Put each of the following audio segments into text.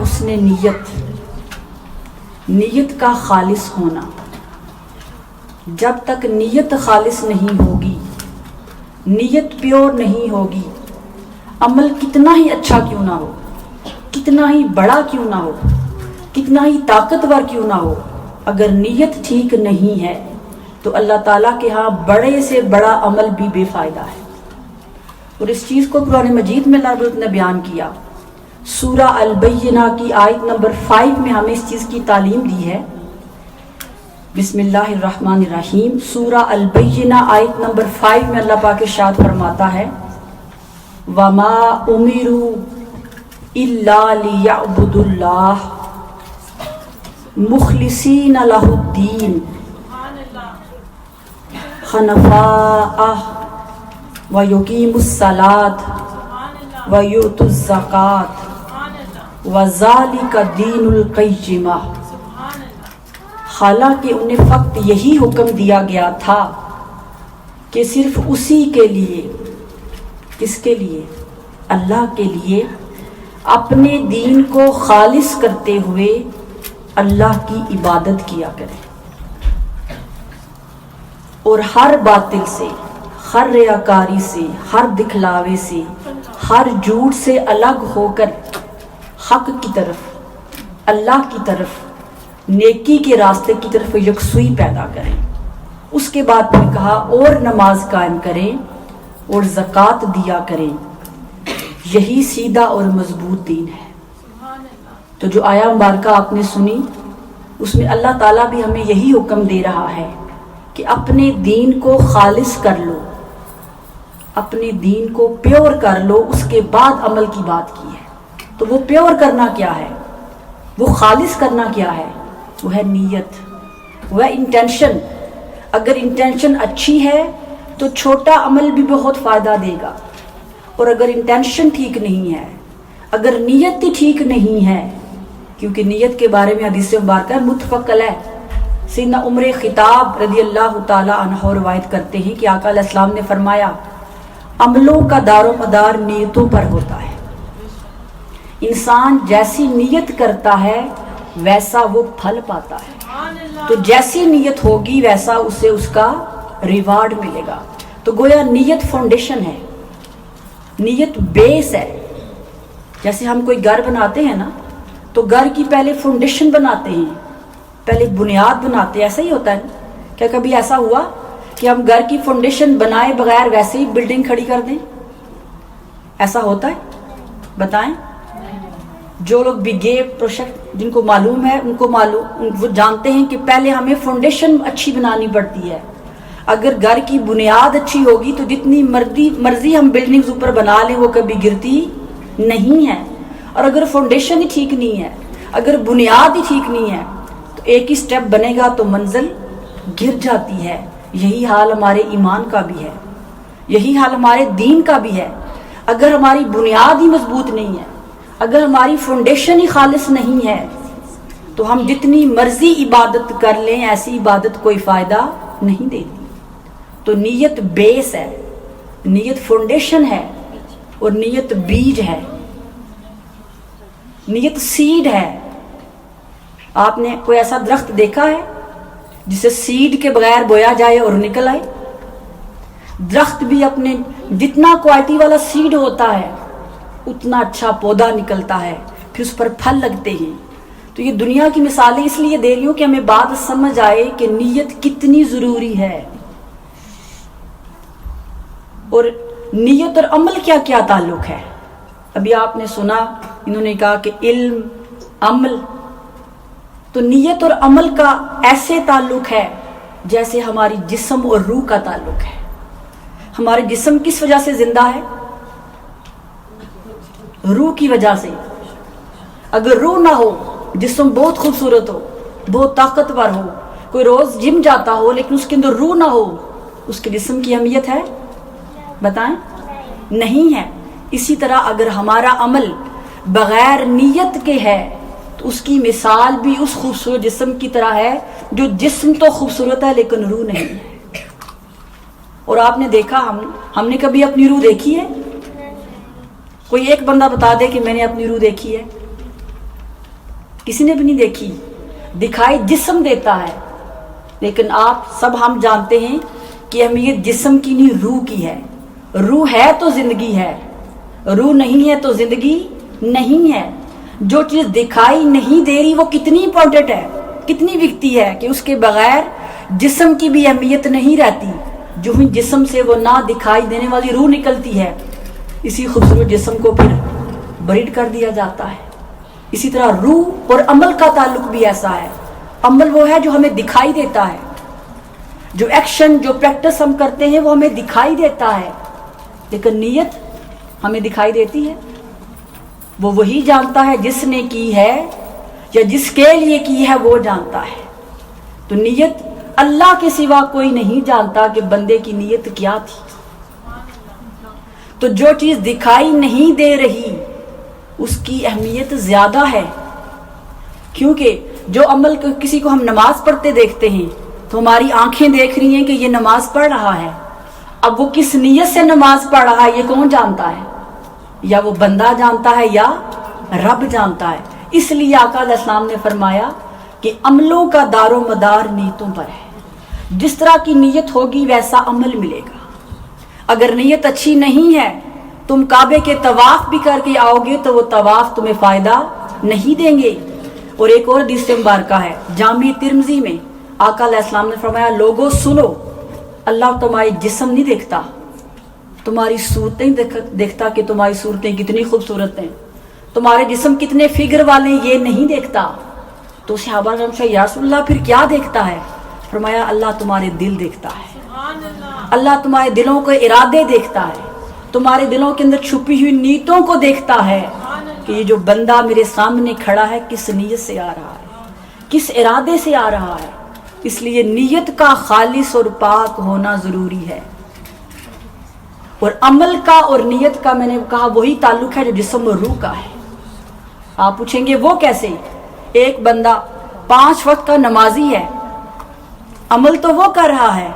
حسن نیت کا خالص ہونا. جب تک نیت خالص نہیں ہوگی، نیت پیور نہیں ہوگی، عمل کتنا ہی اچھا کیوں نہ ہو، کتنا ہی بڑا کیوں نہ ہو، کتنا ہی طاقتور کیوں نہ ہو، اگر نیت ٹھیک نہیں ہے تو اللہ تعالیٰ کے ہاں بڑے سے بڑا عمل بھی بے فائدہ ہے. اور اس چیز کو قرآن مجید میں اللہ رب العزت نے بیان کیا. سورہ البینہ کی آیت نمبر 5 میں ہمیں اس چیز کی تعلیم دی ہے. بسم اللہ الرحمن الرحیم. سورہ البینہ آیت نمبر 5 میں اللہ پاک ارشاد فرماتا ہے وَمَا أُمِرُوا إِلَّا لِيَعْبُدُوا اللَّهَ مُخْلِصِينَ لَهُ الدِّينَ حَنَفَاءَ وَيُقِيمُوا الصَّلَاةَ وَيُؤْتُوا الزَّكَاةَ وَذَلِكَ دِينُ الْقَيِّمَةِ. حالانکہ انہیں فقط یہی حکم دیا گیا تھا کہ صرف اسی کے لیے، کس کے لیے؟ اللہ کے لیے اپنے دین کو خالص کرتے ہوئے اللہ کی عبادت کیا کریں، اور ہر باطل سے، ہر ریاکاری سے، ہر دکھلاوے سے، ہر جھوٹ سے الگ ہو کر حق کی طرف، اللہ کی طرف، نیکی کے راستے کی طرف یکسوئی پیدا کریں. اس کے بعد میں کہا اور نماز قائم کریں اور زکوٰۃ دیا کریں، یہی سیدھا اور مضبوط دین ہے. تو جو آیا مبارکہ آپ نے سنی، اس میں اللہ تعالیٰ بھی ہمیں یہی حکم دے رہا ہے کہ اپنے دین کو خالص کر لو، اپنے دین کو پیور کر لو. اس کے بعد عمل کی بات کی ہے. تو وہ پیور کرنا کیا ہے، وہ خالص کرنا کیا ہے؟ وہ ہے نیت، وہ ہے انٹینشن. اگر انٹینشن اچھی ہے تو چھوٹا عمل بھی بہت فائدہ دے گا، اور اگر انٹینشن ٹھیک نہیں ہے، اگر نیت ہی ٹھیک نہیں ہے، کیونکہ نیت کے بارے میں حدیث مبارکہ متفق علیہ سیدنا عمر خطاب رضی اللہ تعالی عنہ روایت کرتے ہیں کہ آقا علیہ السلام نے فرمایا عملوں کا دار و مدار نیتوں پر ہوتا ہے. انسان جیسی نیت کرتا ہے ویسا وہ پھل پاتا ہے. تو جیسی نیت ہوگی ویسا اسے اس کا ریوارڈ ملے گا. تو گویا نیت فاؤنڈیشن ہے، نیت بیس ہے. جیسے ہم کوئی گھر بناتے ہیں نا، تو گھر کی پہلے فاؤنڈیشن بناتے ہیں، پہلے بنیاد بناتے ہیں. ایسا ہی ہوتا ہے. کیا کبھی ایسا ہوا کہ ہم گھر کی فاؤنڈیشن بنائے بغیر ویسے ہی بلڈنگ کھڑی کر دیں؟ ایسا ہوتا ہے؟ بتائیں. جو لوگ بگے پروجیکٹ جن کو معلوم ہے، ان کو معلوم، وہ جانتے ہیں کہ پہلے ہمیں فاؤنڈیشن اچھی بنانی پڑتی ہے. اگر گھر کی بنیاد اچھی ہوگی تو جتنی مرضی ہم بلڈنگز اوپر بنا لیں وہ کبھی گرتی نہیں ہے. اور اگر فاؤنڈیشن ہی ٹھیک نہیں ہے، اگر بنیاد ہی ٹھیک نہیں ہے، تو ایک ہی سٹیپ بنے گا تو منزل گر جاتی ہے. یہی حال ہمارے ایمان کا بھی ہے، یہی حال ہمارے دین کا بھی ہے. اگر ہماری بنیاد ہی مضبوط نہیں ہے، اگر ہماری فاؤنڈیشن ہی خالص نہیں ہے، تو ہم جتنی مرضی عبادت کر لیں ایسی عبادت کوئی فائدہ نہیں دیتی. تو نیت بیس ہے، نیت فاؤنڈیشن ہے، اور نیت بیج ہے، نیت سیڈ ہے. آپ نے کوئی ایسا درخت دیکھا ہے جسے سیڈ کے بغیر بویا جائے اور نکل آئے؟ درخت بھی اپنے جتنا کوالٹی والا سیڈ ہوتا ہے اتنا اچھا پودا نکلتا ہے، پھر اس پر پھل لگتے ہیں. تو یہ دنیا کی مثالیں اس لیے دے رہی ہوں کہ ہمیں بات سمجھ آئے کہ نیت کتنی ضروری ہے. اور نیت اور عمل کیا کیا تعلق ہے؟ ابھی آپ نے سنا، انہوں نے کہا کہ علم، عمل. تو نیت اور عمل کا ایسے تعلق ہے جیسے ہماری جسم اور روح کا تعلق ہے. ہمارے جسم کس وجہ سے زندہ ہے؟ روح کی وجہ سے. اگر روح نہ ہو، جسم بہت خوبصورت ہو، بہت طاقتور ہو، کوئی روز جم جاتا ہو، لیکن اس کے اندر روح نہ ہو، اس کے جسم کی اہمیت ہے؟ بتائیں، نہیں ہے. اسی طرح اگر ہمارا عمل بغیر نیت کے ہے تو اس کی مثال بھی اس خوبصورت جسم کی طرح ہے جو جسم تو خوبصورت ہے لیکن روح نہیں ہے. اور آپ نے دیکھا، ہم نے کبھی اپنی روح دیکھی ہے؟ کوئی ایک بندہ بتا دے کہ میں نے اپنی روح دیکھی ہے. کسی نے بھی نہیں دیکھی. دکھائی جسم دیتا ہے، لیکن آپ سب ہم جانتے ہیں کہ اہمیت جسم کی نہیں روح کی ہے. روح ہے تو زندگی ہے، روح نہیں ہے تو زندگی نہیں ہے. جو چیز دکھائی نہیں دے رہی وہ کتنی امپورٹنٹ ہے، کتنی بکتی ہے کہ اس کے بغیر جسم کی بھی اہمیت نہیں رہتی. جو ہی جسم سے وہ نہ دکھائی دینے والی روح نکلتی ہے، اسی خوبصورت جسم کو پھر بریڈ کر دیا جاتا ہے. اسی طرح روح اور عمل کا تعلق بھی ایسا ہے. عمل وہ ہے جو ہمیں دکھائی دیتا ہے، جو ایکشن جو پریکٹس ہم کرتے ہیں وہ ہمیں دکھائی دیتا ہے، لیکن نیت ہمیں دکھائی دیتی ہے. وہ وہی جانتا ہے جس نے کی ہے یا جس کے لیے کی ہے وہ جانتا ہے. تو نیت اللہ کے سوا کوئی نہیں جانتا کہ بندے کی نیت کیا تھی. تو جو چیز دکھائی نہیں دے رہی اس کی اہمیت زیادہ ہے، کیونکہ جو عمل کسی کو ہم نماز پڑھتے دیکھتے ہیں تو ہماری آنکھیں دیکھ رہی ہیں کہ یہ نماز پڑھ رہا ہے. اب وہ کس نیت سے نماز پڑھ رہا ہے یہ کون جانتا ہے؟ یا وہ بندہ جانتا ہے یا رب جانتا ہے. اس لیے آقا علیہ السلام نے فرمایا کہ عملوں کا دار و مدار نیتوں پر ہے. جس طرح کی نیت ہوگی ویسا عمل ملے گا. اگر نیت اچھی نہیں ہے، تم کعبے کے طواف بھی کر کے آؤ گے تو وہ طواف تمہیں فائدہ نہیں دیں گے. اور ایک اور حدیث مبارکہ ہے جامع ترمذی میں، آقا علیہ السلام نے فرمایا لوگوں سنو، اللہ تمہاری جسم نہیں دیکھتا، تمہاری صورتیں دیکھتا کہ تمہاری صورتیں کتنی خوبصورت ہیں، تمہارے جسم کتنے فگر والے ہیں یہ نہیں دیکھتا. تو صحابہ نے پوچھا یا رسول اللہ پھر کیا دیکھتا ہے؟ فرمایا اللہ تمہارے دل دیکھتا ہے. اللہ تمہارے دلوں کے ارادے دیکھتا ہے، تمہارے دلوں کے اندر چھپی ہوئی نیتوں کو دیکھتا ہے کہ یہ جو بندہ میرے سامنے کھڑا ہے کس نیت سے آ رہا ہے، کس ارادے سے آ رہا ہے. اس لیے نیت کا خالص اور پاک ہونا ضروری ہے. اور عمل کا اور نیت کا میں نے کہا وہی تعلق ہے جو جسم اور روح کا ہے. آپ پوچھیں گے وہ کیسے؟ ایک بندہ 5 وقت کا نمازی ہے، عمل تو وہ کر رہا ہے،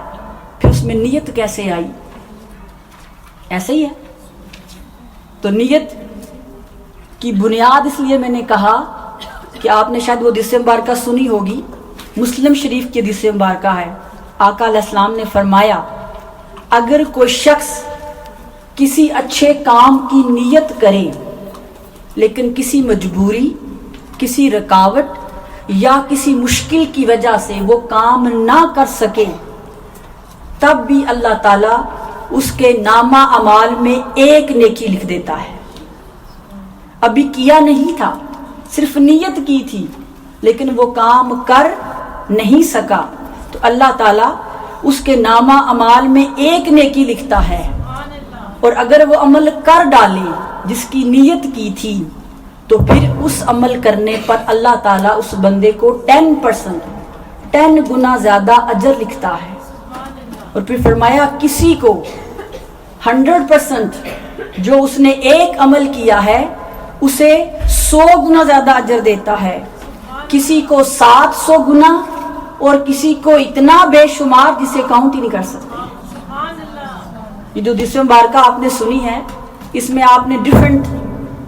پھر اس میں نیت کیسے آئی؟ ایسے ہی ہے. تو نیت کی بنیاد اس لیے میں نے کہا کہ آپ نے شاید وہ حدیث مبارکہ سنی ہوگی، مسلم شریف کی حدیث مبارکہ ہے. آقا علیہ السلام نے فرمایا اگر کوئی شخص کسی اچھے کام کی نیت کرے لیکن کسی مجبوری، کسی رکاوٹ یا کسی مشکل کی وجہ سے وہ کام نہ کر سکے، تب بھی اللہ تعالیٰ اس کے نامہ اعمال میں ایک نیکی لکھ دیتا ہے. ابھی کیا نہیں تھا، صرف نیت کی تھی لیکن وہ کام کر نہیں سکا، تو اللہ تعالیٰ اس کے نامہ اعمال میں ایک نیکی لکھتا ہے. اور اگر وہ عمل کر ڈالے جس کی نیت کی تھی تو پھر اس عمل کرنے پر اللہ تعالیٰ اس بندے کو 10 گنا زیادہ اجر لکھتا ہے. اور پھر فرمایا کسی کو 100% جو اس نے ایک عمل کیا ہے اسے 100 گنا زیادہ اجر دیتا ہے، کسی کو 700 گنا اور کسی کو اتنا بے شمار جسے کاؤنٹ ہی نہیں کر سکتے. یہ جو حدیث مبارکہ آپ نے سنی ہے اس میں آپ نے ڈیفرنٹ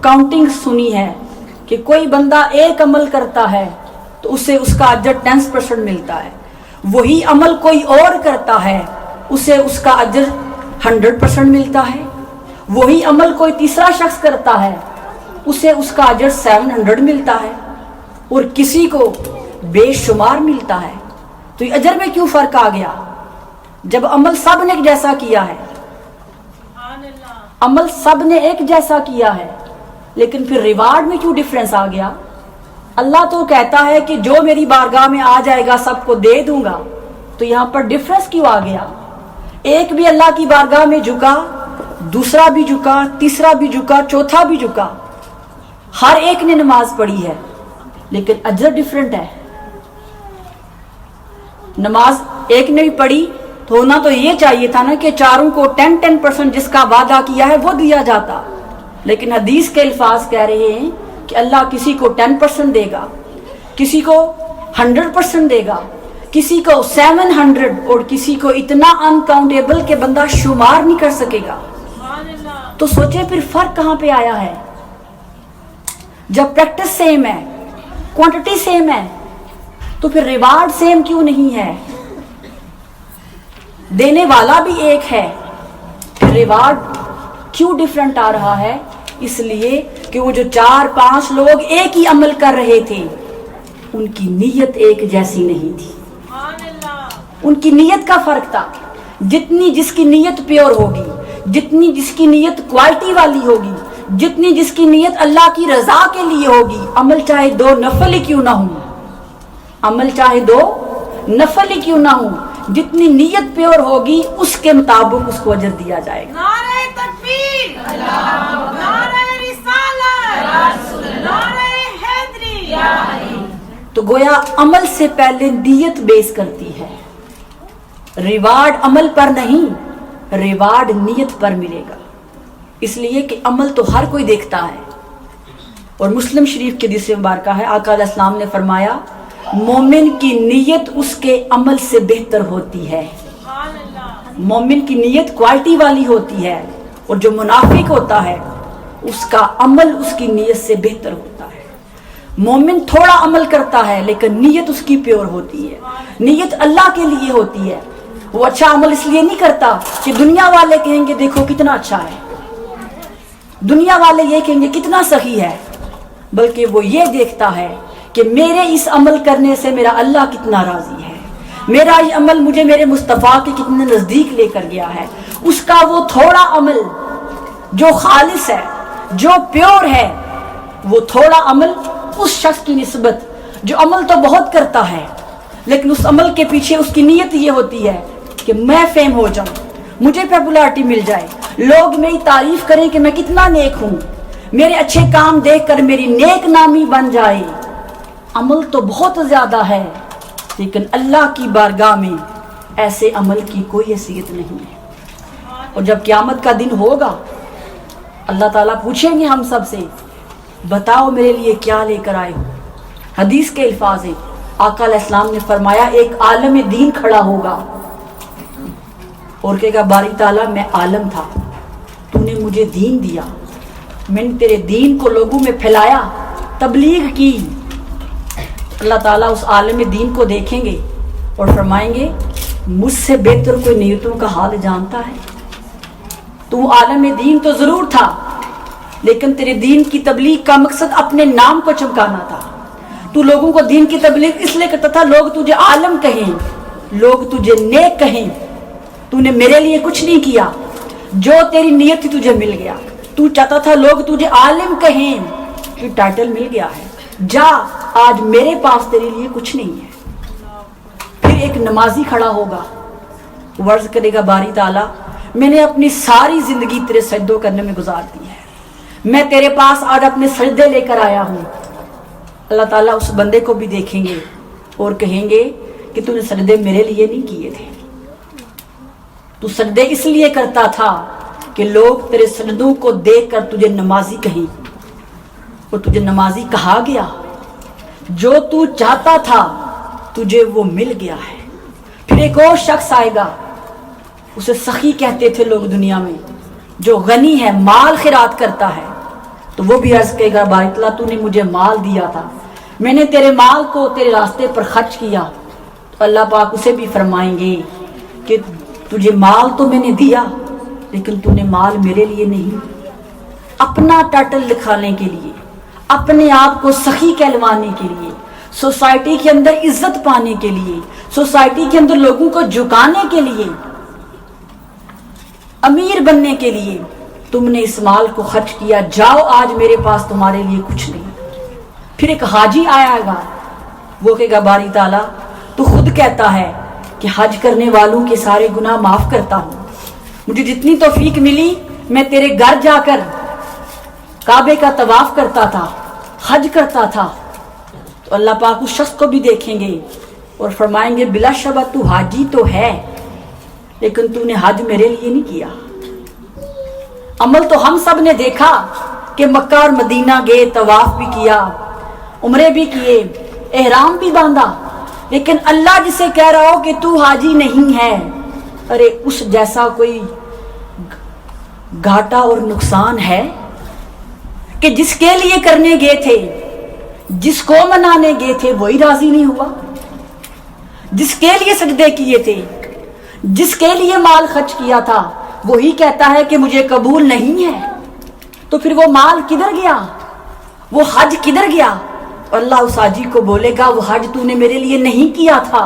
کاؤنٹنگ سنی ہے کہ کوئی بندہ ایک عمل کرتا ہے تو اسے اس کا اجر 10% ملتا ہے، وہی عمل کوئی اور کرتا ہے اسے اس کا اجر 100% ملتا ہے، وہی عمل کوئی تیسرا شخص کرتا ہے اسے اس کا اجر 700 ملتا ہے، اور کسی کو بے شمار ملتا ہے. تو یہ اجر میں کیوں فرق آ گیا جب عمل سب نے ایک جیسا کیا ہے؟ عمل سب نے ایک جیسا کیا ہے لیکن پھر ریوارڈ میں کیوں ڈیفرنس آ گیا؟ اللہ تو کہتا ہے کہ جو میری بارگاہ میں آ جائے گا سب کو دے دوں گا، تو یہاں پر ڈیفرنس کیوں آ گیا؟ ایک بھی اللہ کی بارگاہ میں جھکا، دوسرا بھی جھکا، تیسرا بھی جھکا، چوتھا بھی جھکا، ہر ایک نے نماز پڑھی ہے لیکن اجر ڈیفرنٹ ہے. نماز ایک نے بھی پڑھی تو ہونا تو یہ چاہیے تھا نا کہ چاروں کو 10% جس کا وعدہ کیا ہے وہ دیا جاتا، لیکن حدیث کے الفاظ کہہ رہے ہیں کہ اللہ کسی کو 10% دے گا، کسی کو 100% دے گا، کسی کو 700 اور کسی کو اتنا انکاؤنٹیبل کہ بندہ شمار نہیں کر سکے گا. تو سوچیں پھر فرق کہاں پہ آیا ہے؟ جب پریکٹس سیم ہے، کوانٹٹی سیم ہے تو پھر ریوارڈ سیم کیوں نہیں ہے؟ دینے والا بھی ایک ہے، پھر ریوارڈ کیوں ڈیفرنٹ آ رہا ہے؟ اس لیے کہ وہ جو 4-5 لوگ ایک ہی عمل کر رہے تھے ان کی نیت ایک جیسی نہیں تھی، ان کی نیت کا فرق تھا۔ جتنی جس کی نیت پیور ہوگی، جتنی جس کی نیت کوالٹی والی ہوگی، جتنی جس کی نیت اللہ کی رضا کے لیے ہوگی، عمل چاہے 2 نفل ہی کیوں نہ ہوں، عمل چاہے 2 نفل ہی کیوں نہ ہوں، جتنی نیت پیور ہوگی اس کے مطابق اس کو اجر دیا جائے گا۔ نعرہ تکبیر، نعرہ رسالت، نعرہ حیدری۔ تو گویا عمل سے پہلے نیت بیس کرتی ہے، ریوارڈ عمل پر نہیں، ریوارڈ نیت پر ملے گا، اس لیے کہ عمل تو ہر کوئی دیکھتا ہے۔ اور مسلم شریف کے حدیث مبارکہ ہے، آقا علیہ السلام نے فرمایا مومن کی نیت اس کے عمل سے بہتر ہوتی ہے، مومن کی نیت کوالٹی والی ہوتی ہے، اور جو منافق ہوتا ہے اس کا عمل اس کی نیت سے بہتر ہوتا ہے۔ مومن تھوڑا عمل کرتا ہے لیکن نیت اس کی پیور ہوتی ہے، نیت اللہ کے لیے ہوتی ہے۔ وہ اچھا عمل اس لیے نہیں کرتا کہ دنیا والے کہیں گے دیکھو کتنا اچھا ہے، دنیا والے یہ کہیں گے کتنا صحیح ہے، بلکہ وہ یہ دیکھتا ہے کہ میرے اس عمل کرنے سے میرا اللہ کتنا راضی ہے، میرا یہ عمل مجھے میرے مصطفیٰ کے کتنے نزدیک لے کر گیا ہے۔ اس کا وہ تھوڑا عمل جو خالص ہے، جو پیور ہے، وہ تھوڑا عمل اس شخص کی نسبت جو عمل تو بہت کرتا ہے لیکن اس عمل کے پیچھے اس کی نیت یہ ہوتی ہے کہ میں فیم ہو جاؤں، مجھے پاپولرٹی مل جائے، لوگ میری تعریف کریں کہ میں کتنا نیک ہوں، میرے اچھے کام دیکھ کر میری نیک نامی بن جائے۔ عمل تو بہت زیادہ ہے لیکن اللہ کی بارگاہ میں ایسے عمل کی کوئی حیثیت نہیں ہے۔ اور جب قیامت کا دن ہوگا اللہ تعالیٰ پوچھیں گے ہم سب سے بتاؤ میرے لیے کیا لے کر آئے ہو۔ حدیث کے الفاظ ہیں، آقا علیہ السلام نے فرمایا ایک عالم دین کھڑا ہوگا اور کہے گا باری تعالیٰ میں عالم تھا، تو نے مجھے دین دیا، میں نے تیرے دین کو لوگوں میں پھیلایا، تبلیغ کی۔ اللہ تعالیٰ اس عالم دین کو دیکھیں گے اور فرمائیں گے مجھ سے بہتر کوئی نیتوں کا حال جانتا ہے؟ تو عالم دین تو ضرور تھا لیکن تیرے دین کی تبلیغ کا مقصد اپنے نام کو چمکانا تھا، تو لوگوں کو دین کی تبلیغ اس لیے کرتا تھا لوگ تجھے عالم کہیں، لوگ تجھے نیک کہیں۔ تو نے میرے لیے کچھ نہیں کیا، جو تیری نیت تھی تجھے مل گیا، تو چاہتا تھا لوگ تجھے عالم کہیں، تو ٹائٹل مل گیا ہے، جا آج میرے پاس تیرے لیے کچھ نہیں ہے۔ پھر ایک نمازی کھڑا ہوگا، ورز کرے گا باری تعالیٰ میں نے اپنی ساری زندگی تیرے سجدوں کرنے میں گزار دی ہے، میں تیرے پاس آج اپنے سجدے لے کر آیا ہوں۔ اللہ تعالیٰ اس بندے کو بھی دیکھیں گے اور کہیں گے کہ تو نے سجدے میرے لیے نہیں کیے تھے، تو سجدے اس لیے کرتا تھا کہ لوگ تیرے سجدوں کو دیکھ کر تجھے نمازی کہیں، اور تجھے نمازی کہا گیا، جو تو چاہتا تھا تجھے وہ مل گیا ہے۔ پھر ایک اور شخص آئے گا، اسے سخی کہتے تھے لوگ دنیا میں، جو غنی ہے، مال خیرات کرتا ہے، تو وہ بھی عرض کہے گا باری تعالیٰ تو نے مجھے مال دیا تھا، میں نے تیرے مال کو تیرے راستے پر خرچ کیا۔ تو اللہ پاک اسے بھی فرمائیں گے کہ تجھے مال تو میں نے دیا لیکن تو نے مال میرے لیے نہیں، اپنا ٹائٹل لکھانے کے لیے، اپنے آپ کو سخی کہلوانے کے لیے، سوسائٹی کے اندر عزت پانے کے لیے، سوسائٹی کے اندر لوگوں کو جھکانے کے لیے، امیر بننے کے لیے تم نے اس مال کو خرچ کیا، جاؤ آج میرے پاس تمہارے لیے کچھ نہیں۔ پھر ایک حاجی آیا گا، وہ کہے گا باری تعالیٰ تو خود کہتا ہے کہ حج کرنے والوں کے سارے گناہ معاف کرتا ہوں، مجھے جتنی توفیق ملی میں تیرے گھر جا کر کعبے کا طواف کرتا تھا، حج کرتا تھا۔ تو اللہ پاک اس شخص کو بھی دیکھیں گے اور فرمائیں گے بلا شبہ تو حاجی تو ہے لیکن تو نے حج میرے لیے نہیں کیا۔ عمل تو ہم سب نے دیکھا کہ مکہ اور مدینہ گئے، طواف بھی کیا، عمرے بھی کیے، احرام بھی باندھا، لیکن اللہ جسے کہہ رہا ہو کہ تو حاجی نہیں ہے، ارے اس جیسا کوئی گھاٹا اور نقصان ہے کہ جس کے لیے کرنے گئے تھے، جس کو منانے گئے تھے وہی راضی نہیں ہوا، جس کے لیے سجدے کیے تھے، جس کے لیے مال خرچ کیا تھا وہی کہتا ہے کہ مجھے قبول نہیں ہے، تو پھر وہ مال کدھر گیا، وہ حج کدھر گیا؟ اور اللہ اس حاجی کو بولے گا وہ حج تو نے میرے لیے نہیں کیا تھا،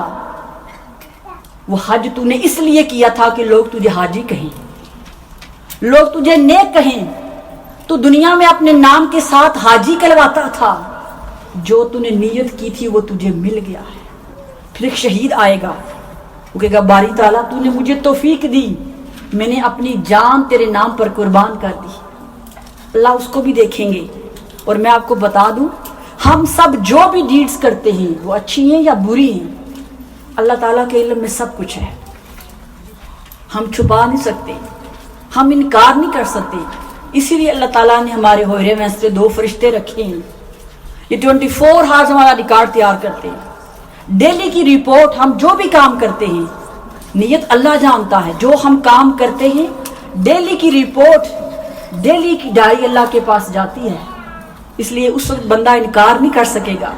وہ حج تو نے اس لیے کیا تھا کہ لوگ تجھے حاجی کہیں، لوگ تجھے نیک کہیں، تو دنیا میں اپنے نام کے ساتھ حاجی کہلواتا تھا، جو تو نے نیت کی تھی وہ تجھے مل گیا ہے۔ پھر ایک شہید آئے گا، وہ کہے گا باری تعالیٰ تو نے مجھے توفیق دی، میں نے اپنی جان تیرے نام پر قربان کر دی۔ اللہ اس کو بھی دیکھیں گے۔ اور میں آپ کو بتا دوں، ہم سب جو بھی ڈیڈز کرتے ہیں وہ اچھی ہیں یا بری ہیں، اللہ تعالیٰ کے علم میں سب کچھ ہے، ہم چھپا نہیں سکتے، ہم انکار نہیں کر سکتے۔ اسی لیے اللہ تعالیٰ نے ہمارے حجرے میں سے 2 فرشتے رکھے ہیں، یہ 24 ہارز ہمارا ریکارڈ تیار کرتے ہیں، ڈیلی کی رپورٹ، ہم جو بھی کام کرتے ہیں نیت اللہ جانتا ہے، جو ہم کام کرتے ہیں ڈیلی کی رپورٹ، ڈیلی کی ڈائری اللہ کے پاس جاتی ہے، اس لیے اس وقت بندہ انکار نہیں کر سکے گا۔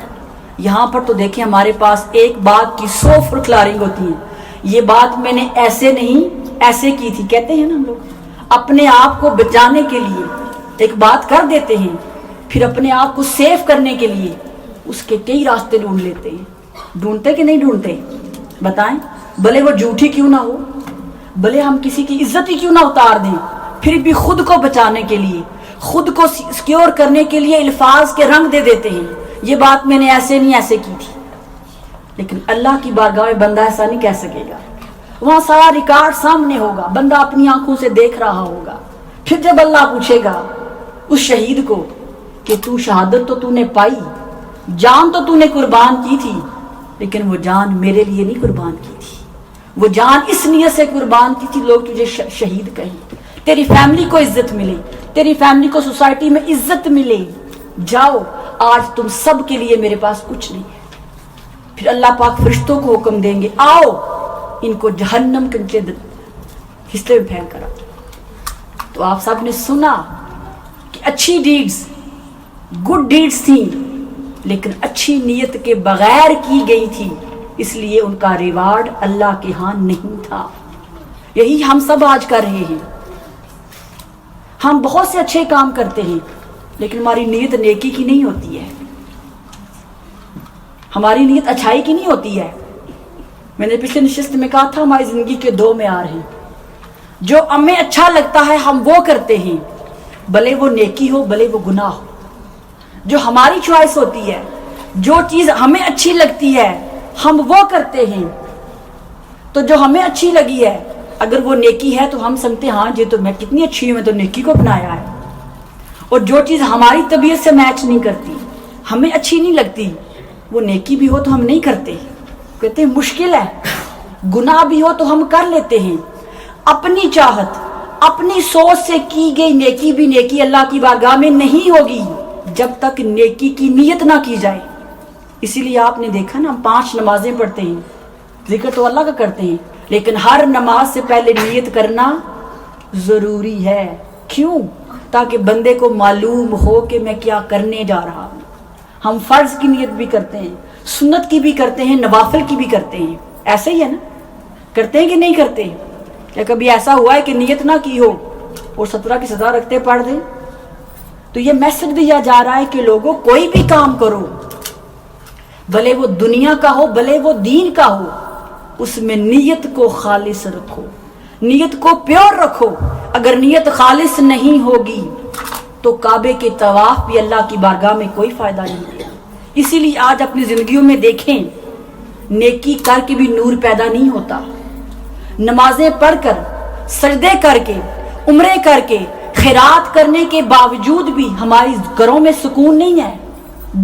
یہاں پر تو دیکھیں ہمارے پاس ایک بات کی 100 فلکلارنگ ہوتی ہیں، یہ بات میں نے ایسے نہیں ایسے کی تھی، کہتے ہیں نا ہم لوگ، اپنے آپ کو بچانے کے لیے ایک بات کر دیتے ہیں، پھر اپنے آپ کو سیف کرنے کے لیے اس کے کئی راستے ڈھونڈ لیتے ہیں۔ ڈھونڈتے کہ نہیں ڈھونڈتے؟ بتائیں، بھلے وہ جھوٹی کیوں نہ ہو، بھلے ہم کسی کی عزت ہی کیوں نہ اتار دیں، پھر بھی خود کو بچانے کے لیے، خود کو سیکیور کرنے کے لیے الفاظ کے رنگ دے دیتے ہیں، یہ بات میں نے ایسے نہیں ایسے کی تھی۔ لیکن اللہ کی بارگاہ میں بندہ ایسا نہیں کہہ سکے گا، وہاں سارا ریکارڈ سامنے ہوگا، بندہ اپنی آنکھوں سے دیکھ رہا ہوگا۔ پھر جب اللہ پوچھے گا اس شہید کو کہ تو شہادت تو تو نے پائی، جان تو نے قربان کی تھی، لیکن وہ جان میرے لیے نہیں قربان کی تھی، وہ جان اس نیت سے قربان کی تھی لوگ تجھے شہید کہیں، تیری فیملی کو عزت ملے، تیری فیملی کو سوسائٹی میں عزت ملے، جاؤ آج تم سب کے لیے میرے پاس کچھ نہیں ہے۔ پھر اللہ پاک فرشتوں کو حکم دیں گے آؤ ان کو جہنم کے حصے میں پھینک کرا۔ تو آپ سب نے سنا کہ اچھی ڈیڈز، گڈ ڈیڈز تھیں، لیکن اچھی نیت کے بغیر کی گئی تھی، اس لیے ان کا ریوارڈ اللہ کے ہاں نہیں تھا۔ یہی ہم سب آج کر رہے ہیں، ہم بہت سے اچھے کام کرتے ہیں لیکن ہماری نیت نیکی کی نہیں ہوتی ہے، ہماری نیت اچھائی کی نہیں ہوتی ہے۔ میں نے پچھلے نشست میں کہا تھا ہماری زندگی کے 2 معیار ہیں، جو ہمیں اچھا لگتا ہے ہم وہ کرتے ہیں، بھلے وہ نیکی ہو بھلے وہ گناہ ہو، جو ہماری چوائس ہوتی ہے، جو چیز ہمیں اچھی لگتی ہے ہم وہ کرتے ہیں۔ تو جو ہمیں اچھی لگی ہے اگر وہ نیکی ہے تو ہم سمجھتے ہیں ہاں یہ تو میں کتنی اچھی ہوں، میں تو نیکی کو اپنایا ہے، اور جو چیز ہماری طبیعت سے میچ نہیں کرتی، ہمیں اچھی نہیں لگتی، وہ نیکی بھی ہو تو ہم نہیں کرتے، کہتے ہیں مشکل ہے، گناہ بھی ہو تو ہم کر لیتے ہیں۔ اپنی چاہت، اپنی سوچ سے کی گئی نیکی بھی نیکی اللہ کی بارگاہ میں نہیں ہوگی جب تک نیکی کی نیت نہ کی جائے۔ اسی لیے آپ نے دیکھا نا، ہم 5 نمازیں پڑھتے ہیں، ذکر تو اللہ کا کرتے ہیں، لیکن ہر نماز سے پہلے نیت کرنا ضروری ہے۔ کیوں؟ تاکہ بندے کو معلوم ہو کہ میں کیا کرنے جا رہا ہوں۔ ہم فرض کی نیت بھی کرتے ہیں، سنت کی بھی کرتے ہیں، نوافل کی بھی کرتے ہیں، ایسے ہی ہے نا؟ کرتے ہیں کہ نہیں کرتے؟ کیا کبھی ایسا ہوا ہے کہ نیت نہ کی ہو اور 17 کی سزا رکھتے پڑھ دیں؟ تو یہ میسج دیا جا رہا ہے کہ لوگوں کوئی بھی کام کرو، بھلے وہ دنیا کا ہو بھلے وہ دین کا ہو، اس میں نیت کو خالص رکھو، نیت کو پیور رکھو۔ اگر نیت خالص نہیں ہوگی تو کعبے کے طواف بھی اللہ کی بارگاہ میں کوئی فائدہ نہیں دے گا۔ اسی لیے آج اپنی زندگیوں میں دیکھیں، نیکی کر کے بھی نور پیدا نہیں ہوتا، نمازیں پڑھ کر، سجدے کر کے، عمرے کر کے، خیرات کرنے کے باوجود بھی ہماری گھروں میں سکون نہیں ہے،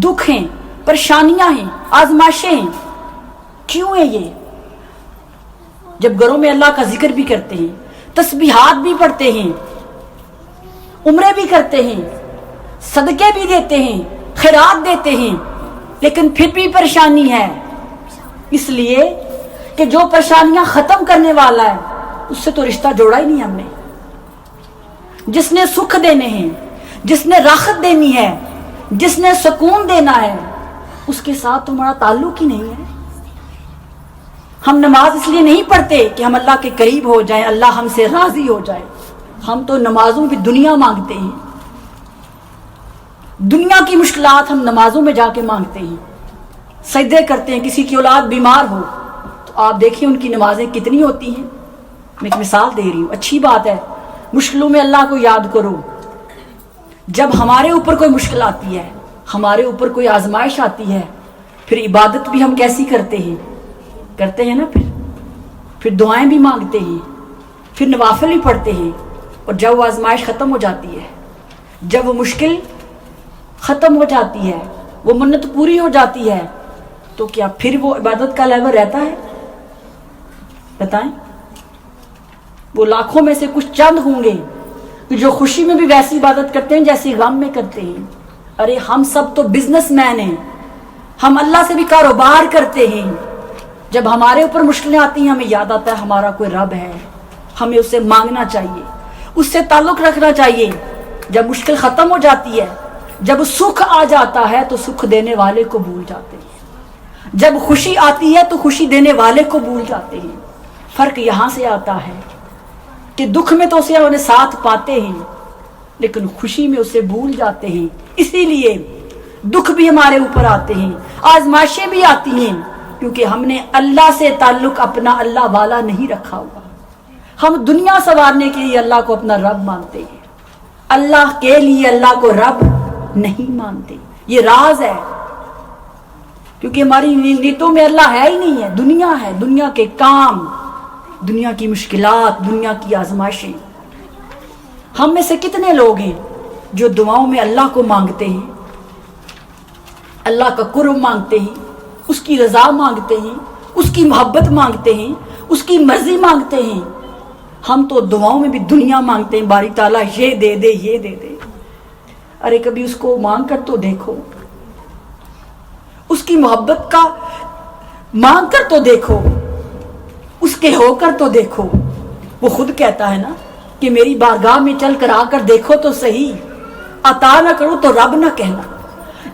دکھ ہیں، پریشانیاں ہیں، آزمائشیں ہیں۔ کیوں ہے یہ؟ جب گھروں میں اللہ کا ذکر بھی کرتے ہیں، تسبیحات بھی پڑھتے ہیں، عمرے بھی کرتے ہیں، صدقے بھی دیتے ہیں، خیرات دیتے ہیں، لیکن پھر بھی پریشانی ہے، اس لیے کہ جو پریشانیاں ختم کرنے والا ہے اس سے تو رشتہ جوڑا ہی نہیں ہم نے، جس نے سکھ دینے ہیں، جس نے راحت دینی ہے، جس نے سکون دینا ہے، اس کے ساتھ تمہارا تعلق ہی نہیں ہے. ہم نماز اس لیے نہیں پڑھتے کہ ہم اللہ کے قریب ہو جائیں، اللہ ہم سے راضی ہو جائے. ہم تو نمازوں کی دنیا مانگتے ہیں، دنیا کی مشکلات ہم نمازوں میں جا کے مانگتے ہیں، سجدے کرتے ہیں. کسی کی اولاد بیمار ہو تو آپ دیکھیں ان کی نمازیں کتنی ہوتی ہیں. میں ایک مثال دے رہی ہوں، اچھی بات ہے، مشکلوں میں اللہ کو یاد کرو. جب ہمارے اوپر کوئی مشکل آتی ہے، ہمارے اوپر کوئی آزمائش آتی ہے، پھر عبادت بھی ہم کیسی کرتے ہیں نا، پھر دعائیں بھی مانگتے ہیں، پھر نوافل بھی پڑھتے ہیں. اور جب وہ آزمائش ختم ہو جاتی ہے، جب وہ مشکل ختم ہو جاتی ہے، وہ منت پوری ہو جاتی ہے، تو کیا پھر وہ عبادت کا لیول رہتا ہے؟ بتائیں. وہ لاکھوں میں سے کچھ چند ہوں گے جو خوشی میں بھی ویسی عبادت کرتے ہیں جیسی غم میں کرتے ہیں. ارے ہم سب تو بزنس مین ہیں، ہم اللہ سے بھی کاروبار کرتے ہیں. جب ہمارے اوپر مشکلیں آتی ہیں ہمیں یاد آتا ہے ہمارا کوئی رب ہے، ہمیں اس سے مانگنا چاہیے، اس سے تعلق رکھنا چاہیے. جب مشکل ختم ہو جاتی ہے، جب سکھ آ جاتا ہے تو سکھ دینے والے کو بھول جاتے ہیں. جب خوشی آتی ہے تو خوشی دینے والے کو بھول جاتے ہیں. فرق یہاں سے آتا ہے کہ دکھ میں تو اسے انہیں ساتھ پاتے ہیں لیکن خوشی میں اسے بھول جاتے ہیں. اسی لیے دکھ بھی ہمارے اوپر آتے ہیں، آزمائشیں بھی آتی ہیں، کیونکہ ہم نے اللہ سے تعلق اپنا اللہ والا نہیں رکھا ہوا. ہم دنیا سنوارنے کے لیے اللہ کو اپنا رب مانتے ہیں، اللہ کے لیے اللہ کو رب نہیں مانتے. یہ راز ہے، کیونکہ ہماری نیتوں میں اللہ ہے ہی نہیں ہے، دنیا ہے، دنیا کے کام، دنیا کی مشکلات، دنیا کی آزمائشیں. ہم میں سے کتنے لوگ ہیں جو دعاؤں میں اللہ کو مانگتے ہیں، اللہ کا قرب مانگتے ہیں، اس کی رضا مانگتے ہیں، اس کی محبت مانگتے ہیں، اس کی مرضی مانگتے ہیں. ہم تو دعاؤں میں بھی دنیا مانگتے ہیں، باری تعالیٰ یہ دے دے یہ دے دے. ارے کبھی اس کو مانگ کر تو دیکھو، اس کی محبت کا مانگ کر تو دیکھو، اس کے ہو کر تو دیکھو. وہ خود کہتا ہے نا کہ میری بارگاہ میں چل کر آ کر دیکھو تو صحیح، عطا نہ کرو تو رب نہ کہنا.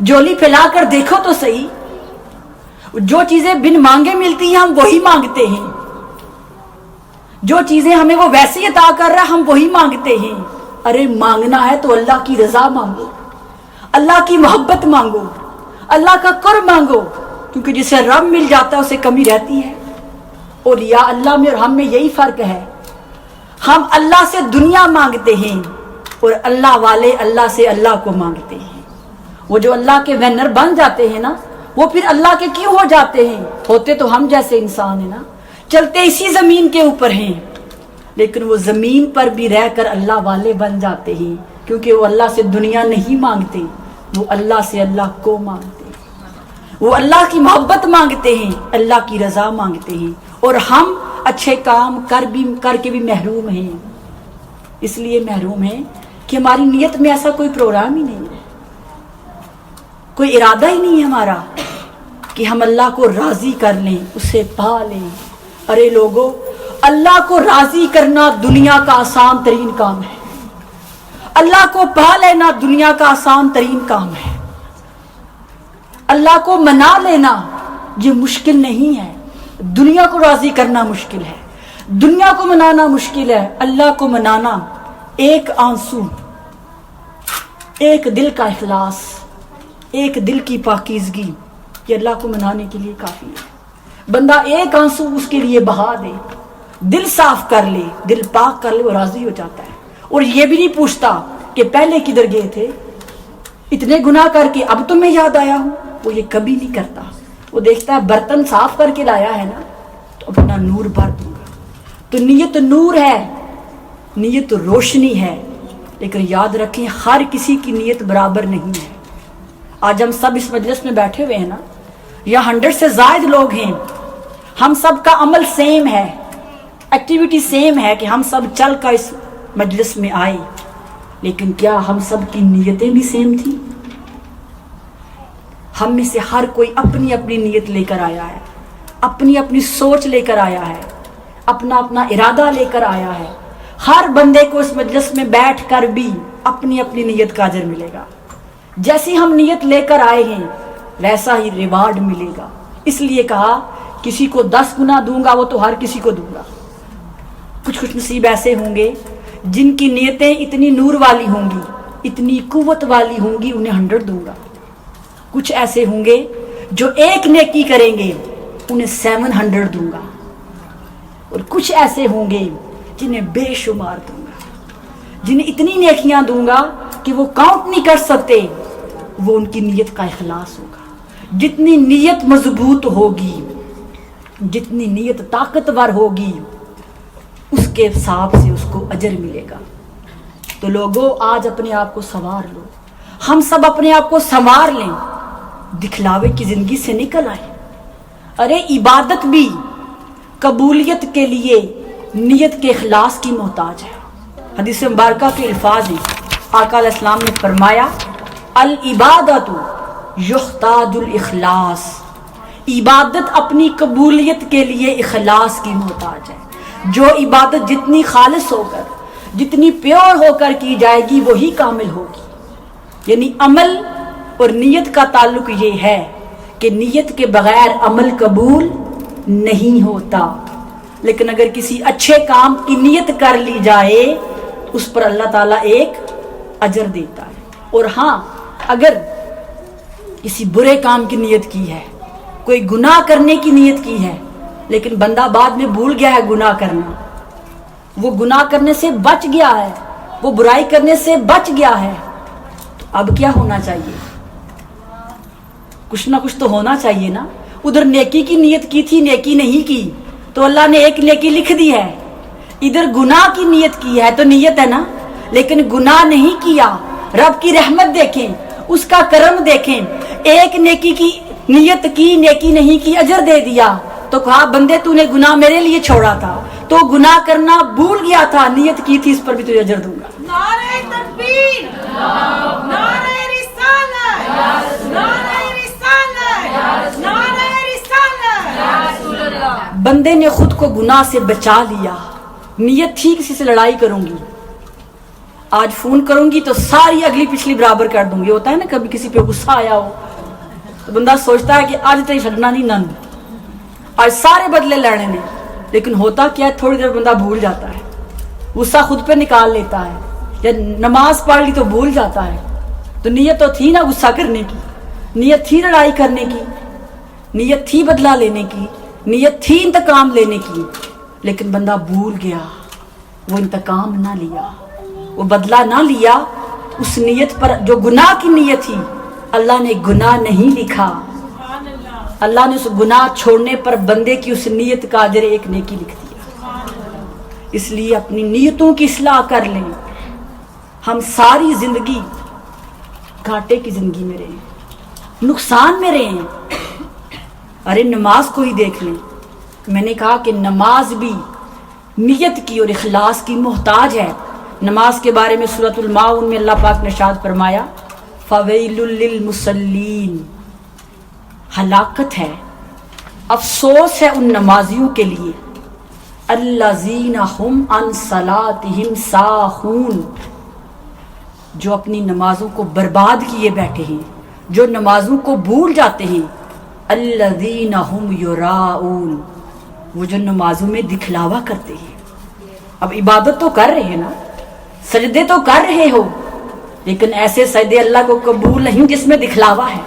جولی پھیلا کر دیکھو تو صحیح. جو چیزیں بن مانگے ملتی ہیں ہم وہی مانگتے ہیں، جو چیزیں ہمیں وہ ویسی عطا کر رہا ہم وہی مانگتے ہیں. ارے مانگنا ہے تو اللہ کی رضا مانگو، اللہ کی محبت مانگو، اللہ کا قرب مانگو، کیونکہ جسے رب مل جاتا ہے اسے کمی رہتی ہے. اور یا اللہ میں اور ہم میں یہی فرق ہے، ہم اللہ سے دنیا مانگتے ہیں اور اللہ والے اللہ سے اللہ کو مانگتے ہیں. وہ جو اللہ کے ونر بن جاتے ہیں نا، وہ پھر اللہ کے کیوں ہو جاتے ہیں؟ ہوتے تو ہم جیسے انسان ہیں نا، چلتے اسی زمین کے اوپر ہیں، لیکن وہ زمین پر بھی رہ کر اللہ والے بن جاتے ہیں، کیونکہ وہ اللہ سے دنیا نہیں مانگتے، وہ اللہ سے اللہ کو مانگتے ہیں، وہ اللہ کی محبت مانگتے ہیں، اللہ کی رضا مانگتے ہیں. اور ہم اچھے کام کر کے بھی محروم ہیں. اس لیے محروم ہیں کہ ہماری نیت میں ایسا کوئی پروگرام ہی نہیں ہے، کوئی ارادہ ہی نہیں ہے ہمارا کہ ہم اللہ کو راضی کر لیں، اسے پا لیں. ارے لوگو، اللہ کو راضی کرنا دنیا کا آسان ترین کام ہے، اللہ کو پا لینا دنیا کا آسان ترین کام ہے. اللہ کو منا لینا یہ مشکل نہیں ہے، دنیا کو راضی کرنا مشکل ہے، دنیا کو منانا مشکل ہے. اللہ کو منانا ایک آنسو، ایک دل کا اخلاص، ایک دل کی پاکیزگی، یہ اللہ کو منانے کے لیے کافی ہے. بندہ ایک آنسو اس کے لیے بہا دے، دل صاف کر لے، دل پاک کر لے، وہ راضی ہو جاتا ہے. اور یہ بھی نہیں پوچھتا کہ پہلے کدھر گئے تھے، اتنے گناہ کر کے اب تو میں یاد آیا ہوں. وہ یہ کبھی نہیں کرتا. وہ دیکھتا ہے برتن صاف کر کے لایا ہے نا تو اپنا نور بھر دوں گا. تو نیت نور ہے، نیت روشنی ہے. لیکن یاد رکھیں ہر کسی کی نیت برابر نہیں ہے. آج ہم سب اس مجلس میں بیٹھے ہوئے ہیں نا، یا 100 سے زائد لوگ ہیں، ہم سب کا عمل سیم ہے، ایکٹیویٹی سیم ہے کہ ہم سب چل کر اس مجلس میں آئے. لیکن کیا ہم سب کی نیتیں بھی سیم تھیں؟ ہم میں سے ہر کوئی اپنی اپنی نیت لے کر آیا ہے، اپنی اپنی سوچ لے کر آیا ہے، اپنا اپنا ارادہ لے کر آیا ہے. ہر بندے کو اس مجلس میں بیٹھ کر بھی اپنی اپنی نیت کا اجر ملے گا. جیسی ہم نیت لے کر آئے ہیں ویسا ہی ریوارڈ ملے گا. اس لیے کہا کسی کو 10 گنا دوں گا وہ تو ہر کسی کو دوں گا. کچھ خوش نصیب ایسے ہوں گے جن کی نیتیں اتنی نور والی ہوں گی, اتنی قوت والی ہوں گی, انہیں 100 دوں گا. کچھ ایسے ہوں گے جو ایک نیکی کریں گے انہیں 700 دوں گا. اور کچھ ایسے ہوں گے جنہیں بے شمار دوں گا, جنہیں اتنی نیکیاں دوں گا کہ وہ کاؤنٹ نہیں کر سکتے. وہ ان کی نیت کا اخلاص ہوگا. جتنی نیت مضبوط ہوگی, جتنی نیت طاقتور ہوگی, اس کے حساب سے اس کو اجر ملے گا. تو لوگوں آج اپنے آپ کو سنوار لو, ہم سب اپنے آپ کو سنوار لیں, دکھلاوے کی زندگی سے نکل آئے. ارے عبادت بھی قبولیت کے لیے نیت کے اخلاص کی محتاج ہے. حدیث مبارکہ کے الفاظ ہیں, آقا علیہ السلام نے فرمایا العبادت یحتاج الاخلاص, عبادت اپنی قبولیت کے لیے اخلاص کی محتاج ہے. جو عبادت جتنی خالص ہو کر, جتنی پیور ہو کر کی جائے گی وہی کامل ہوگی. یعنی عمل اور نیت کا تعلق یہ ہے کہ نیت کے بغیر عمل قبول نہیں ہوتا. لیکن اگر کسی اچھے کام کی نیت کر لی جائے اس پر اللہ تعالیٰ ایک اجر دیتا ہے. اور ہاں اگر کسی برے کام کی نیت کی ہے, کوئی گناہ کرنے کی نیت کی ہے, لیکن بندہ بعد میں بھول گیا ہے گناہ کرنا, وہ گناہ کرنے سے بچ گیا ہے, وہ برائی کرنے سے بچ گیا ہے, تو اب کیا ہونا چاہیے؟ کچھ نہ کچھ تو ہونا چاہیے نا. ادھر نیکی کی نیت کی تھی, نیکی نہیں کی تو اللہ نے ایک نیکی لکھ دی ہے. ادھر گناہ کی نیت کی ہے تو نیت ہے نا, لیکن گناہ نہیں کیا. رب کی رحمت دیکھیں, اس کا کرم دیکھیں. ایک نیکی کی نیت کی, نیکی نہیں کی, اجر دے دیا. تو کہا بندے تو نے گناہ میرے لیے چھوڑا تھا, تو گناہ کرنا بھول گیا تھا, نیت کی تھی, اس پر بھی تجھے اجر دوں گا. نعرہ تکبیر, نعرہ رسالت, نعرہ رسالت, نعرہ رسالت. بندے نے خود کو گناہ سے بچا لیا, نیت تھی کسی سے لڑائی کروں گی, آج فون کروں گی تو ساری اگلی پچھلی برابر کر دوں گی. ہوتا ہے نا کبھی کسی پہ غصہ آیا ہو تو بندہ سوچتا ہے کہ آج تیری چھڑنا نہیں نند, آج سارے بدلے لڑنے نے. لیکن ہوتا کیا ہے, تھوڑی دیر بندہ بھول جاتا ہے, غصہ خود پہ نکال لیتا ہے, یا نماز پڑھ لی تو بھول جاتا ہے. تو نیت تو تھی نا غصہ کرنے کی, نیت تھی لڑائی کرنے کی, نیت تھی بدلہ لینے کی, نیت تھی انتقام لینے کی, لیکن بندہ بھول گیا. وہ انتقام نہ لیا, وہ بدلہ نہ لیا. اس نیت پر جو گناہ کی نیت تھی اللہ نے گناہ نہیں لکھا. اللہ نے اس گناہ چھوڑنے پر بندے کی اس نیت کا اجر ایک نیکی لکھ دیا. اس لیے اپنی نیتوں کی اصلاح کر لیں. ہم ساری زندگی گھاٹے کی زندگی میں رہے, نقصان میں رہے. ارے نماز کو ہی دیکھ لیں. میں نے کہا کہ نماز بھی نیت کی اور اخلاص کی محتاج ہے. نماز کے بارے میں سورۃ الماؤن میں اللہ پاک نے ارشاد فرمایا فویل للمصلین, ہلاکت ہے, افسوس ہے ان نمازیوں کے لیے, الذین هم عن صلاتهم ساہون, جو اپنی نمازوں کو برباد کیے بیٹھے ہیں, جو نمازوں کو بھول جاتے ہیں. الذین هم یراؤون, وہ جو نمازوں میں دکھلاوا کرتے ہیں. اب عبادت تو کر رہے ہیں نا, سجدے تو کر رہے ہو, لیکن ایسے سجدے اللہ کو قبول نہیں جس میں دکھلاوا ہے.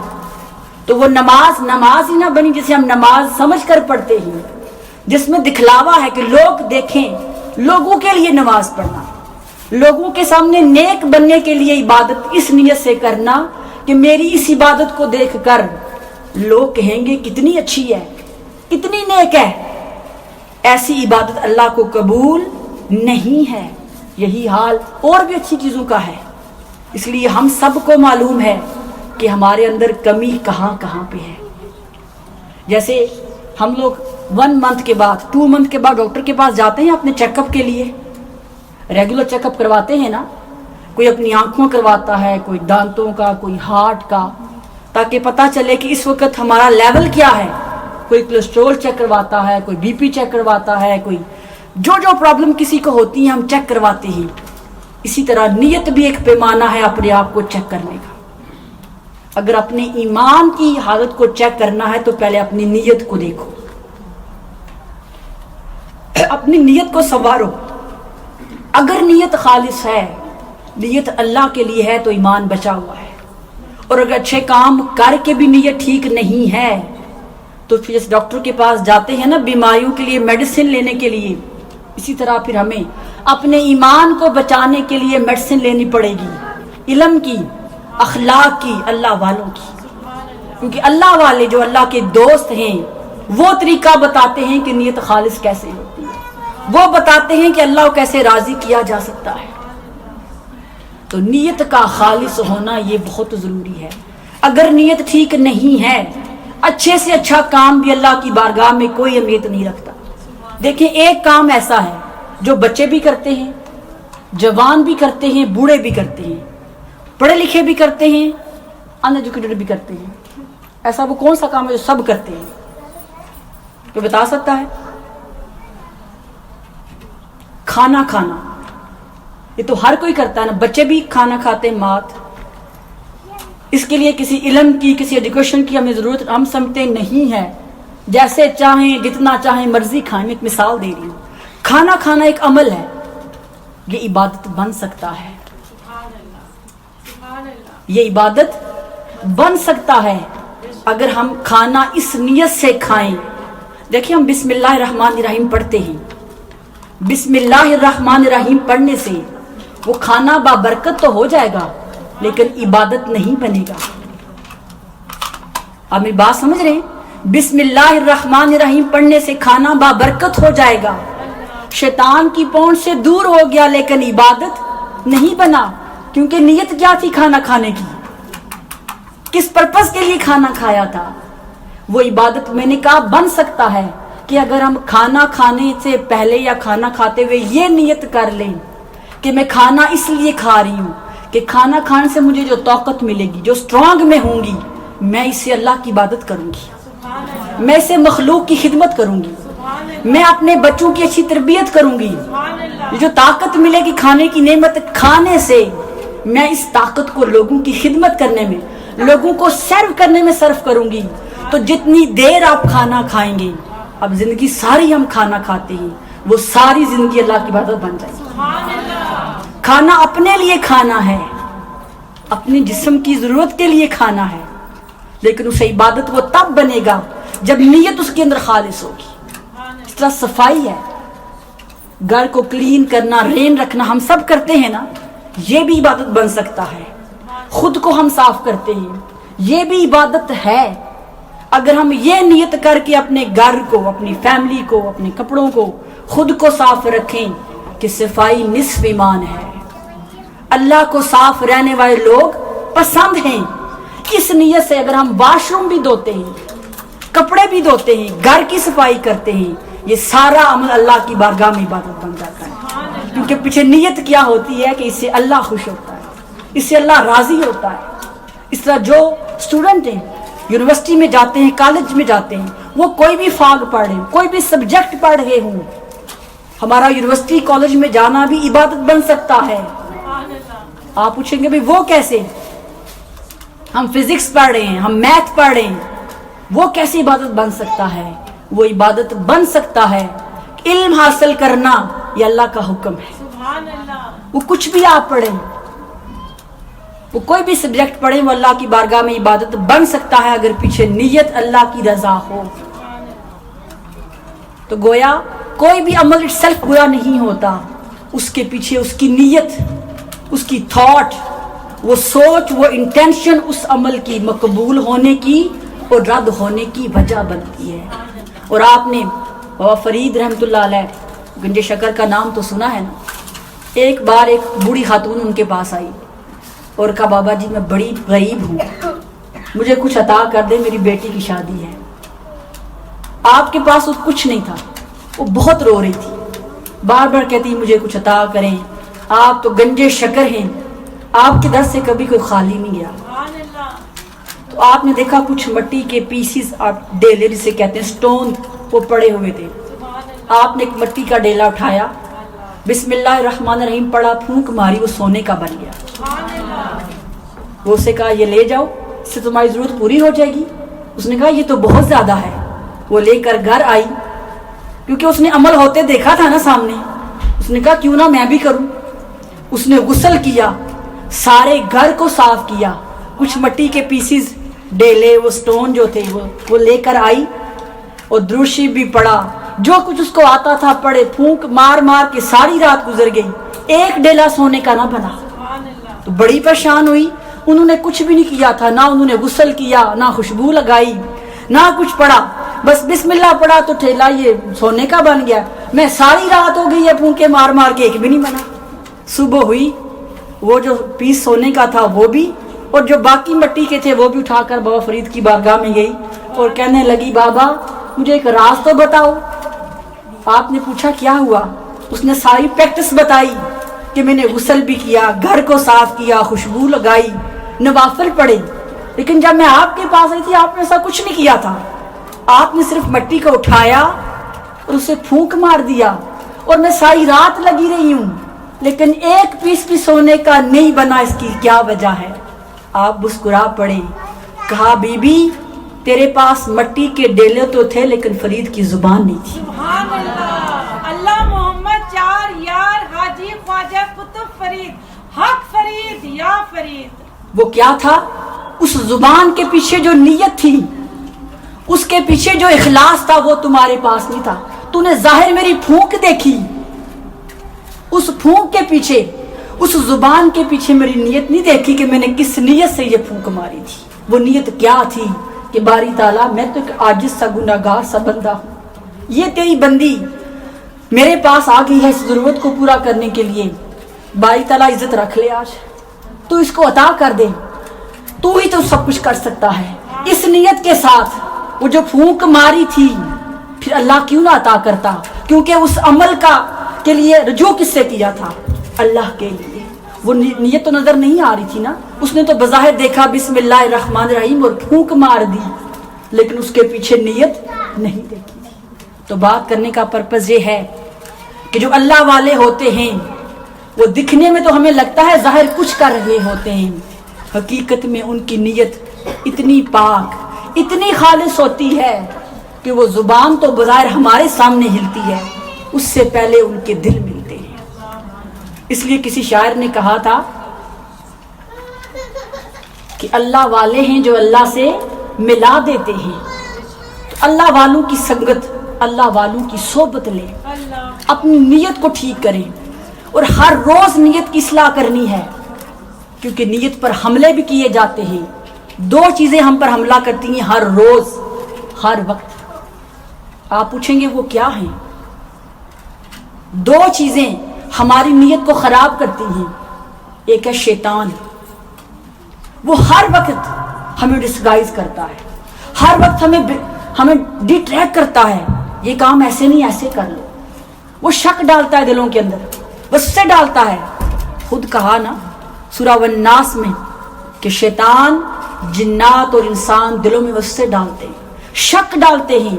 تو وہ نماز ہی نہ بنی جسے ہم نماز سمجھ کر پڑھتے ہیں, جس میں دکھلاوا ہے کہ لوگ دیکھیں, لوگوں کے لیے نماز پڑھنا, لوگوں کے سامنے نیک بننے کے لیے عبادت اس نیت سے کرنا کہ میری اس عبادت کو دیکھ کر لوگ کہیں گے کتنی اچھی ہے, کتنی نیک ہے. ایسی عبادت اللہ کو قبول نہیں ہے. یہی حال اور بھی اچھی چیزوں کا ہے. اس لیے ہم سب کو معلوم ہے کہ ہمارے اندر کمی کہاں کہاں پہ ہے. جیسے ہم لوگ 1 منتھ کے بعد 2 منتھ کے بعد ڈاکٹر کے پاس جاتے ہیں اپنے چیک اپ کے لیے, ریگولر چیک اپ کرواتے ہیں نا. کوئی اپنی آنکھوں کرواتا ہے, کوئی دانتوں کا, کوئی ہارٹ کا, تاکہ پتہ چلے کہ اس وقت ہمارا لیول کیا ہے. کوئی کولیسٹرول چیک کرواتا ہے, کوئی بی پی چیک کرواتا ہے, کوئی جو پرابلم کسی کو ہوتی ہے ہم چیک کرواتے ہیں. اسی طرح نیت بھی ایک پیمانہ ہے اپنے آپ کو چیک کرنے کا. اگر اپنے ایمان کی حالت کو چیک کرنا ہے تو پہلے اپنی نیت کو دیکھو، اپنی نیت کو سنوارو۔ اگر نیت خالص ہے، نیت اللہ کے لیے ہے، تو ایمان بچا ہوا ہے۔ اور اگر اچھے کام کر کے بھی نیت ٹھیک نہیں ہے تو پھر اس ڈاکٹر کے پاس جاتے ہیں نا بیماریوں کے لیے میڈیسن لینے کے لیے، اسی طرح پھر ہمیں اپنے ایمان کو بچانے کے لیے میڈیسن لینی پڑے گی، علم کی، اخلاق کی، اللہ والوں کی۔ کیونکہ اللہ والے جو اللہ کے دوست ہیں وہ طریقہ بتاتے ہیں کہ نیت خالص کیسے ہوتی ہے، وہ بتاتے ہیں کہ اللہ کو کیسے راضی کیا جا سکتا ہے۔ تو نیت کا خالص ہونا یہ بہت ضروری ہے۔ اگر نیت ٹھیک نہیں ہے، اچھے سے اچھا کام بھی اللہ کی بارگاہ میں کوئی اہمیت نہیں رکھتا۔ دیکھیں ایک کام ایسا ہے جو بچے بھی کرتے ہیں، جوان بھی کرتے ہیں، بوڑھے بھی کرتے ہیں، پڑھے لکھے بھی کرتے ہیں، ان ایجوکیٹڈ بھی کرتے ہیں۔ ایسا وہ کون سا کام ہے جو سب کرتے ہیں؟ کوئی بتا سکتا ہے؟ کھانا کھانا، یہ تو ہر کوئی کرتا ہے نا، بچے بھی کھانا کھاتے ہیں، مات۔ اس کے لیے کسی علم کی، کسی ایجوکیشن کی ہمیں ضرورت ہم سمجھتے نہیں ہے، جیسے چاہیں جتنا چاہیں مرضی کھائیں۔ میں ایک مثال دے رہی ہوں، کھانا کھانا ایک عمل ہے، یہ عبادت بن سکتا ہے، یہ عبادت بن سکتا ہے اگر ہم کھانا اس نیت سے کھائیں۔ دیکھیں ہم بسم اللہ الرحمن الرحیم پڑھتے ہیں، بسم اللہ الرحمن الرحیم پڑھنے سے وہ کھانا بابرکت تو ہو جائے گا لیکن عبادت نہیں بنے گا۔ آپ میری بات سمجھ رہے ہیں؟ بسم اللہ الرحمن الرحیم پڑھنے سے کھانا بابرکت ہو جائے گا، شیطان کی پہنچ سے دور ہو گیا، لیکن عبادت نہیں بنا۔ کیونکہ نیت کیا تھی کھانا کھانے کی؟ کس پرپس کے لیے کھانا کھایا تھا؟ وہ عبادت میں نے کہا بن سکتا ہے کہ اگر ہم کھانا کھانے سے پہلے یا کھانا کھاتے ہوئے یہ نیت کر لیں کہ میں کھانا اس لیے کھا رہی ہوں کہ کھانا کھانے سے مجھے جو طاقت ملے گی، جو اسٹرانگ میں ہوں گی، میں اس سے اللہ کی عبادت کروں گی، میں اسے مخلوق کی خدمت کروں گی، میں اپنے بچوں کی اچھی تربیت کروں گی۔ جو طاقت ملے گی کھانے کی نعمت کھانے سے، میں اس طاقت کو لوگوں کی خدمت کرنے میں، لوگوں کو سرو کرنے میں صرف کروں گی۔ تو جتنی دیر آپ کھانا کھائیں گے، اب زندگی ساری ہم کھانا کھاتے ہیں، وہ ساری زندگی اللہ کی عبادت بن جائے گی۔ کھانا اپنے لیے کھانا ہے، اپنے جسم کی ضرورت کے لیے کھانا ہے، لیکن اسے عبادت وہ تب بنے گا جب نیت اس کے اندر خالص ہوگی۔ اس طرح صفائی ہے، گھر کو کلین کرنا، رین رکھنا ہم سب کرتے ہیں نا، یہ بھی عبادت بن سکتا ہے۔ خود کو ہم صاف کرتے ہیں، یہ بھی عبادت ہے۔ اگر ہم یہ نیت کر کے اپنے گھر کو، اپنی فیملی کو، اپنے کپڑوں کو، خود کو صاف رکھیں کہ صفائی نصف ایمان ہے۔ اللہ کو صاف رہنے والے لوگ پسند ہیں۔ اس نیت سے اگر ہم واش روم بھی دھوتے ہیں، کپڑے بھی دھوتے ہیں، گھر کی صفائی کرتے ہیں، یہ سارا عمل اللہ کی بارگاہ میں عبادت بن جاتا ہے۔ کیونکہ پیچھے نیت کیا ہوتی ہے کہ اس سے اللہ خوش ہوتا ہے، اس سے اللہ راضی ہوتا ہے۔ اس طرح جو اسٹوڈنٹ ہیں، یونیورسٹی میں جاتے ہیں، کالج میں جاتے ہیں، وہ کوئی بھی فاگ پڑھیں، کوئی بھی سبجیکٹ پڑھ رہے ہوں، ہمارا یونیورسٹی کالج میں جانا بھی عبادت بن سکتا ہے۔ آپ پوچھیں گے بھئی وہ کیسے؟ ہم فزکس پڑھ رہے ہیں، ہم میتھ پڑھ رہے ہیں، وہ کیسے عبادت بن سکتا ہے؟ وہ عبادت بن سکتا ہے۔ علم حاصل کرنا یہ اللہ کا حکم ہے۔ وہ کچھ بھی آپ پڑھیں، وہ کوئی بھی سبجیکٹ پڑھیں، وہ اللہ کی بارگاہ میں عبادت بن سکتا ہے اگر پیچھے نیت اللہ کی رضا ہو۔ تو گویا کوئی بھی عمل سیلف گویا نہیں ہوتا، اس کے پیچھے اس کی نیت، اس کی تھاٹ، وہ سوچ، وہ انٹینشن اس عمل کی مقبول ہونے کی اور رد ہونے کی وجہ بنتی ہے۔ اور آپ نے بابا فرید رحمۃ اللہ علیہ گنج شکر کا نام تو سنا ہے نا۔ ایک بار ایک بوڑھی خاتون ان کے پاس آئی اور کہا بابا جی میں بڑی غریب ہوں، مجھے کچھ عطا کر دیں، میری بیٹی کی شادی ہے۔ آپ کے پاس کچھ نہیں تھا، وہ بہت رو رہی تھی، بار بار کہتی مجھے کچھ عطا کریں، آپ تو گنجے شکر ہیں، آپ کے در سے کبھی کوئی خالی نہیں گیا۔ تو آپ نے دیکھا کچھ مٹی کے پیسز، آپ ڈیلے جسے کہتے ہیں اسٹون، وہ پڑے ہوئے تھے۔ آپ نے ایک مٹی کا ڈیلا اٹھایا، بسم اللہ الرحمن الرحیم پڑھا، پھونک ماری، وہ سونے کا بن گیا۔ وہ اسے کہا یہ لے جاؤ اس سے تمہاری ضرورت پوری ہو جائے گی؟ اس نے کہا یہ تو بہت زیادہ ہے۔ وہ لے کر گھر آئی، کیونکہ اس نے عمل ہوتے دیکھا تھا نا سامنے۔ اس نے کہا کیوں نہ میں بھی کروں۔ اس نے غسل کیا، سارے گھر کو صاف کیا، کچھ مٹی کے پیسز، ڈیلے، وہ سٹون جو تھے وہ لے کر آئی، اور درود شریف بھی پڑھا، جو کچھ اس کو آتا تھا پڑھے، پھونک مار مار کے ساری رات گزر گئی، ایک ڈیلا سونے کا نہ بنا۔ تو بڑی پریشان ہوئی، انہوں نے کچھ بھی نہیں کیا تھا، نہ انہوں نے غسل کیا، نہ خوشبو لگائی، نہ کچھ پڑھا، بس بسم اللہ پڑھا تو ٹھیلا یہ سونے کا بن گیا۔ میں ساری رات ہو گئی ہے پھونکے مار مار کے، ایک بھی نہیں بنا۔ صبح ہوئی، وہ جو پیس سونے کا تھا وہ بھی، اور جو باقی مٹی کے تھے وہ بھی اٹھا کر بابا فرید کی بارگاہ میں گئی اور کہنے لگی بابا مجھے ایک راز تو بتاؤ۔ آپ نے پوچھا کیا ہوا؟ اس نے ساری پریکٹس بتائی کہ میں نے غسل بھی کیا، گھر کو صاف کیا، خوشبو لگائی، نوافل پڑھے، لیکن جب میں آپ کے پاس آئی تھی آپ نے ایسا کچھ نہیں کیا تھا۔ آپ نے صرف مٹی کو اٹھایا اور اسے پھونک مار دیا، اور میں ساری رات لگی رہی ہوں لیکن ایک پیس بھی سونے کا نہیں بنا، اس کی کیا وجہ ہے؟ آپ مسکرا پڑے، کہا بی بی تیرے پاس مٹی کے ڈیلے تو تھے لیکن فرید کی زبان نہیں تھی۔ سبحان اللہ، اللہ محمد چار یار حاجی خواجہ قطب فرید، حق فرید یا فرید۔ وہ کیا تھا؟ اس زبان کے پیچھے جو نیت تھی، اس کے پیچھے جو اخلاص تھا، وہ تمہارے پاس نہیں تھا۔ تو نے ظاہر میری پھونک دیکھی، اس پھونک کے پیچھے، اس زبان کے پیچھے میری نیت نہیں دیکھی کہ میں نے کس نیت سے یہ پھونک ماری تھی۔ وہ نیت کیا تھی کہ باری تعالیٰ میں تو ایک عاجز سا گناہگار سا بندہ ہوں، یہ تیری بندی میرے پاس آ گئی ہے اس ضرورت کو پورا کرنے کے لیے، باری تعالیٰ عزت رکھ لے، آج تو اس کو عطا کر دے، تو ہی تو سب کچھ کر سکتا ہے۔ اس نیت کے ساتھ وہ جو پھونک ماری تھی، پھر اللہ کیوں نہ عطا کرتا؟ کیونکہ اس عمل کے لیے رجوع کس سے کیا تھا؟ اللہ کے لیے۔ وہ نیت تو نظر نہیں آ رہی تھی نا، اس نے تو بظاہر دیکھا بسم اللہ الرحمن الرحیم اور پھونک مار دی، لیکن اس کے پیچھے نیت نہیں دیکھی تھی۔ تو بات کرنے کا پرپس یہ ہے کہ جو اللہ والے ہوتے ہیں وہ دکھنے میں تو ہمیں لگتا ہے ظاہر کچھ کر رہے ہوتے ہیں، حقیقت میں ان کی نیت اتنی پاک، اتنی خالص ہوتی ہے کہ وہ زبان تو بظاہر ہمارے سامنے ہلتی ہے، اس سے پہلے ان کے دل ملتے ہیں۔ اس لیے کسی شاعر نے کہا تھا کہ اللہ والے ہیں جو اللہ سے ملا دیتے ہیں، تو اللہ والوں کی سنگت، اللہ والوں کی صحبت لیں، اپنی نیت کو ٹھیک کریں، اور ہر روز نیت کی اصلاح کرنی ہے، کیونکہ نیت پر حملے بھی کیے جاتے ہیں۔ دو چیزیں ہم پر حملہ کرتی ہیں ہر روز، ہر وقت۔ آپ پوچھیں گے وہ کیا ہیں؟ دو چیزیں ہماری نیت کو خراب کرتی ہیں۔ ایک ہے شیطان، وہ ہر وقت ہمیں ڈسگائز کرتا ہے، ہر وقت ہمیں ڈیٹریکٹ کرتا ہے، یہ کام ایسے نہیں ایسے کر لو۔ وہ شک ڈالتا ہے دلوں کے اندر، بس سے ڈالتا ہے۔ خود کہا نا سورہ والناس میں کہ شیطان جنات اور انسان دلوں میں وسوسے ڈالتے ہیں، شک ڈالتے ہیں۔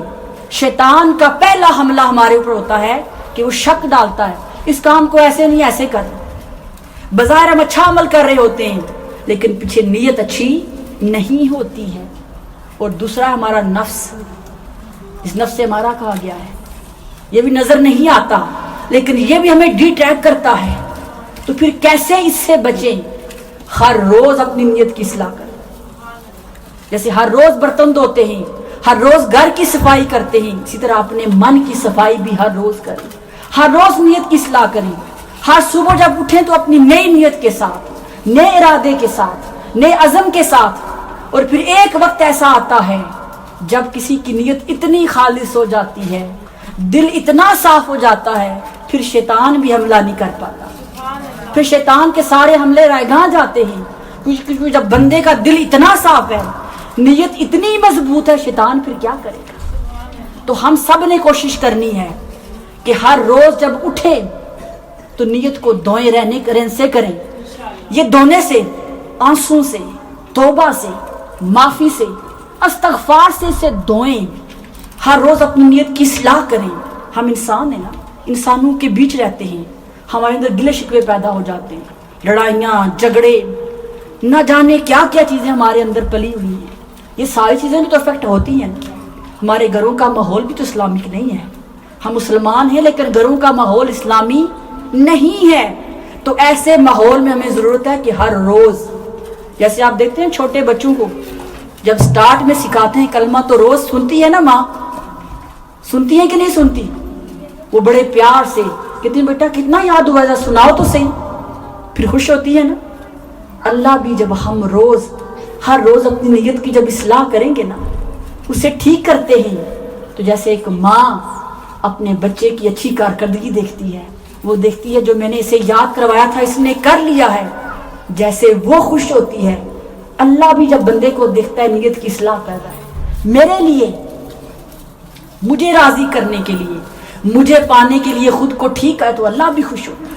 شیطان کا پہلا حملہ ہمارے اوپر ہوتا ہے کہ وہ شک ڈالتا ہے، اس کام کو ایسے نہیں ایسے کر۔ بظاہر ہم اچھا عمل کر رہے ہوتے ہیں لیکن پیچھے نیت اچھی نہیں ہوتی ہے۔ اور دوسرا ہمارا نفس، اس نفس سے ہمارا کہا گیا ہے، یہ بھی نظر نہیں آتا لیکن یہ بھی ہمیں ڈی ٹریک کرتا ہے۔ تو پھر کیسے اس سے بچیں؟ ہر روز اپنی نیت کی اصلاح کریں، جیسے ہر روز برتن دھوتے ہیں، ہر روز گھر کی صفائی کرتے ہیں، اسی طرح اپنے من کی صفائی بھی ہر روز کریں، ہر روز نیت کی اصلاح کریں۔ ہر صبح جب اٹھیں تو اپنی نئی نیت کے ساتھ، نئے ارادے کے ساتھ، نئے عزم کے ساتھ۔ اور پھر ایک وقت ایسا آتا ہے جب کسی کی نیت اتنی خالص ہو جاتی ہے، دل اتنا صاف ہو جاتا ہے، پھر شیطان بھی حملہ نہیں کر پاتا۔ پھر شیطان کے سارے حملے رائے گاہ جاتے ہیں، کیونکہ جب بندے کا دل اتنا صاف ہے، نیت اتنی مضبوط ہے، شیطان پھر کیا کرے گا؟ تو ہم سب نے کوشش کرنی ہے کہ ہر روز جب اٹھے تو نیت کو دھوئیں رہنے سے کریں۔ یہ دھونے سے، آنسوں سے، توبہ سے، معافی سے، استغفار سے اسے دھوئیں۔ ہر روز اپنی نیت کی اصلاح کریں۔ ہم انسان ہیں نا، انسانوں کے بیچ رہتے ہیں، ہمارے اندر گلے شکوے پیدا ہو جاتے ہیں، لڑائیاں، جھگڑے، نہ جانے کیا کیا چیزیں ہمارے اندر پلی ہوئی ہیں. یہ ساری چیزیں بھی تو افیکٹ ہوتی ہیں. ہمارے گھروں کا ماحول بھی تو اسلامک نہیں ہے. ہم مسلمان ہیں لیکن گھروں کا ماحول اسلامی نہیں ہے. تو ایسے ماحول میں ہمیں ضرورت ہے کہ ہر روز، جیسے آپ دیکھتے ہیں چھوٹے بچوں کو جب سٹارٹ میں سکھاتے ہیں کلمہ تو روز سنتی ہے نا ماں، سنتی ہے کہ نہیں سنتی؟ وہ بڑے پیار سے کہتی ہیں بیٹا کتنا یاد ہوا ہے سناؤ تو صحیح، پھر خوش ہوتی ہے نا. اللہ بھی جب ہم روز ہر روز اپنی نیت کی جب اصلاح کریں گے نا، اسے ٹھیک کرتے ہیں، تو جیسے ایک ماں اپنے بچے کی اچھی کارکردگی دیکھتی ہے، وہ دیکھتی ہے جو میں نے اسے یاد کروایا تھا اس نے کر لیا ہے، جیسے وہ خوش ہوتی ہے، اللہ بھی جب بندے کو دیکھتا ہے نیت کی اصلاح کر رہا ہے میرے لیے، مجھے راضی کرنے کے لیے، مجھے پانے کے لیے خود کو ٹھیک ہے، تو اللہ بھی خوش ہوتا ہے.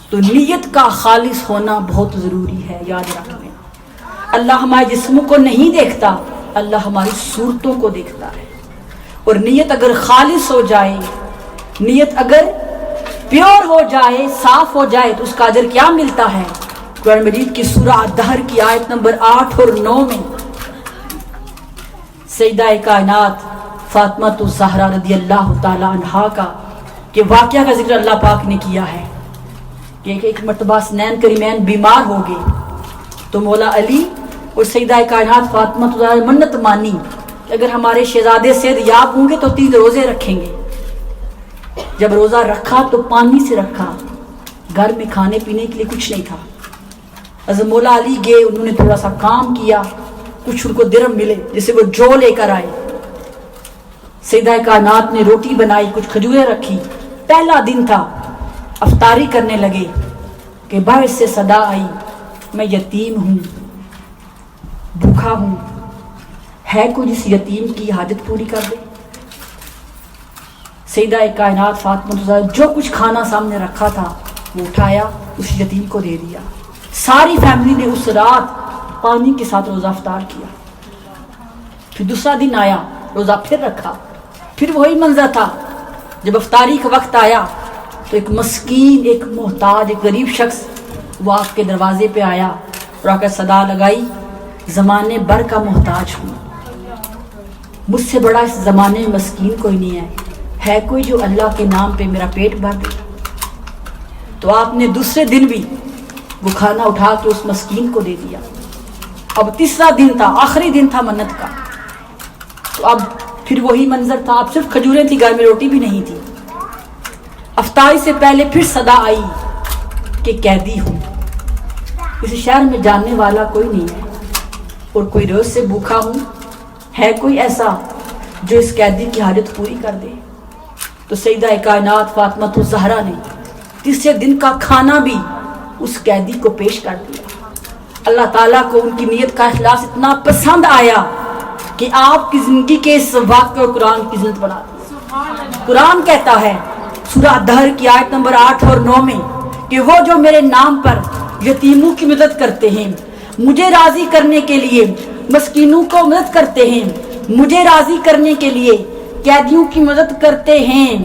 تو نیت کا خالص ہونا بہت ضروری ہے. یاد رکھیں اللہ ہمارے جسموں کو نہیں دیکھتا، اللہ ہماری صورتوں کو دیکھتا ہے. اور نیت اگر خالص ہو جائے، نیت اگر پیور ہو جائے، صاف ہو جائے، تو اس کا اجر کیا ملتا ہے؟ قرآن مجید کی سورہ الدہر کی آیت نمبر 8 اور 9 میں سیدہ کائنات فاطمہ الزہرا رضی اللہ تعالی عنہا کا کہ واقعہ کا ذکر اللہ پاک نے کیا ہے کہ ایک مرتبہ حسنین کریمین بیمار ہو گئے، تو مولا علی اور سیدہ کائنات فاطمہ الزہرا نے منت مانی کہ اگر ہمارے شہزادے صحت یاب ہوں گے تو 3 روزے رکھیں گے. جب روزہ رکھا تو پانی سے رکھا، گھر میں کھانے پینے کے لیے کچھ نہیں تھا. حضرت مولا علی گئے، انہوں نے تھوڑا سا کام کیا، کچھ ان کو درہم ملے جسے وہ جو لے کر آئے. سیدہ کائنات نے روٹی بنائی، کچھ کھجوریں رکھی. پہلا دن تھا، افطاری کرنے لگے کہ باہر سے صدا آئی، میں یتیم ہوں، بھوکا ہوں، ہے کوئی جس یتیم کی حاجت پوری کر دے؟ سیدہ کائنات فاطمہ الزہرا جو کچھ کھانا سامنے رکھا تھا وہ اٹھایا، اس یتیم کو دے دیا. ساری فیملی نے اس رات پانی کے ساتھ روزہ افطار کیا. پھر دوسرا دن آیا، روزہ پھر رکھا، پھر وہی منظر تھا. جب افطاری کا وقت آیا تو ایک مسکین، ایک محتاج، ایک غریب شخص وہ آپ کے دروازے پہ آیا اور آ کر صدا لگائی، زمانے بھر کا محتاج ہوں، مجھ سے بڑا اس زمانے میں مسکین کوئی نہیں ہے کوئی جو اللہ کے نام پہ میرا پیٹ بھر دے؟ تو آپ نے دوسرے دن بھی وہ کھانا اٹھا کے اس مسکین کو دے دیا. اب تیسرا دن تھا، آخری دن تھا منت کا، تو اب پھر وہی منظر تھا. اب صرف کھجوریں تھی، گھر میں روٹی بھی نہیں تھی. افطاری سے پہلے پھر صدا آئی کہ قیدی ہوں، اس شہر میں جاننے والا کوئی نہیں ہے اور کوئی روز سے بھوکا ہوں، ہے کوئی ایسا جو اس قیدی کی حاجت پوری کر دے؟ تو سیدہ کائنات فاطمہ الزہرا نے تیسرے دن کا کھانا بھی اس قیدی کو پیش کر دیا. اللہ تعالیٰ کو ان کی نیت کا اخلاص اتنا پسند آیا کہ آپ کی زندگی کے اس واقعے کو قرآن کی زندگی بنا دیا. قرآن کہتا ہے سورہ الدہر کی آیت نمبر 8 اور 9 میں کہ وہ جو میرے نام پر یتیموں کی مدد کرتے ہیں، مجھے راضی کرنے کے لیے مسکینوں کو مدد کرتے ہیں، مجھے راضی کرنے کے لیے قیدیوں کی مدد کرتے ہیں.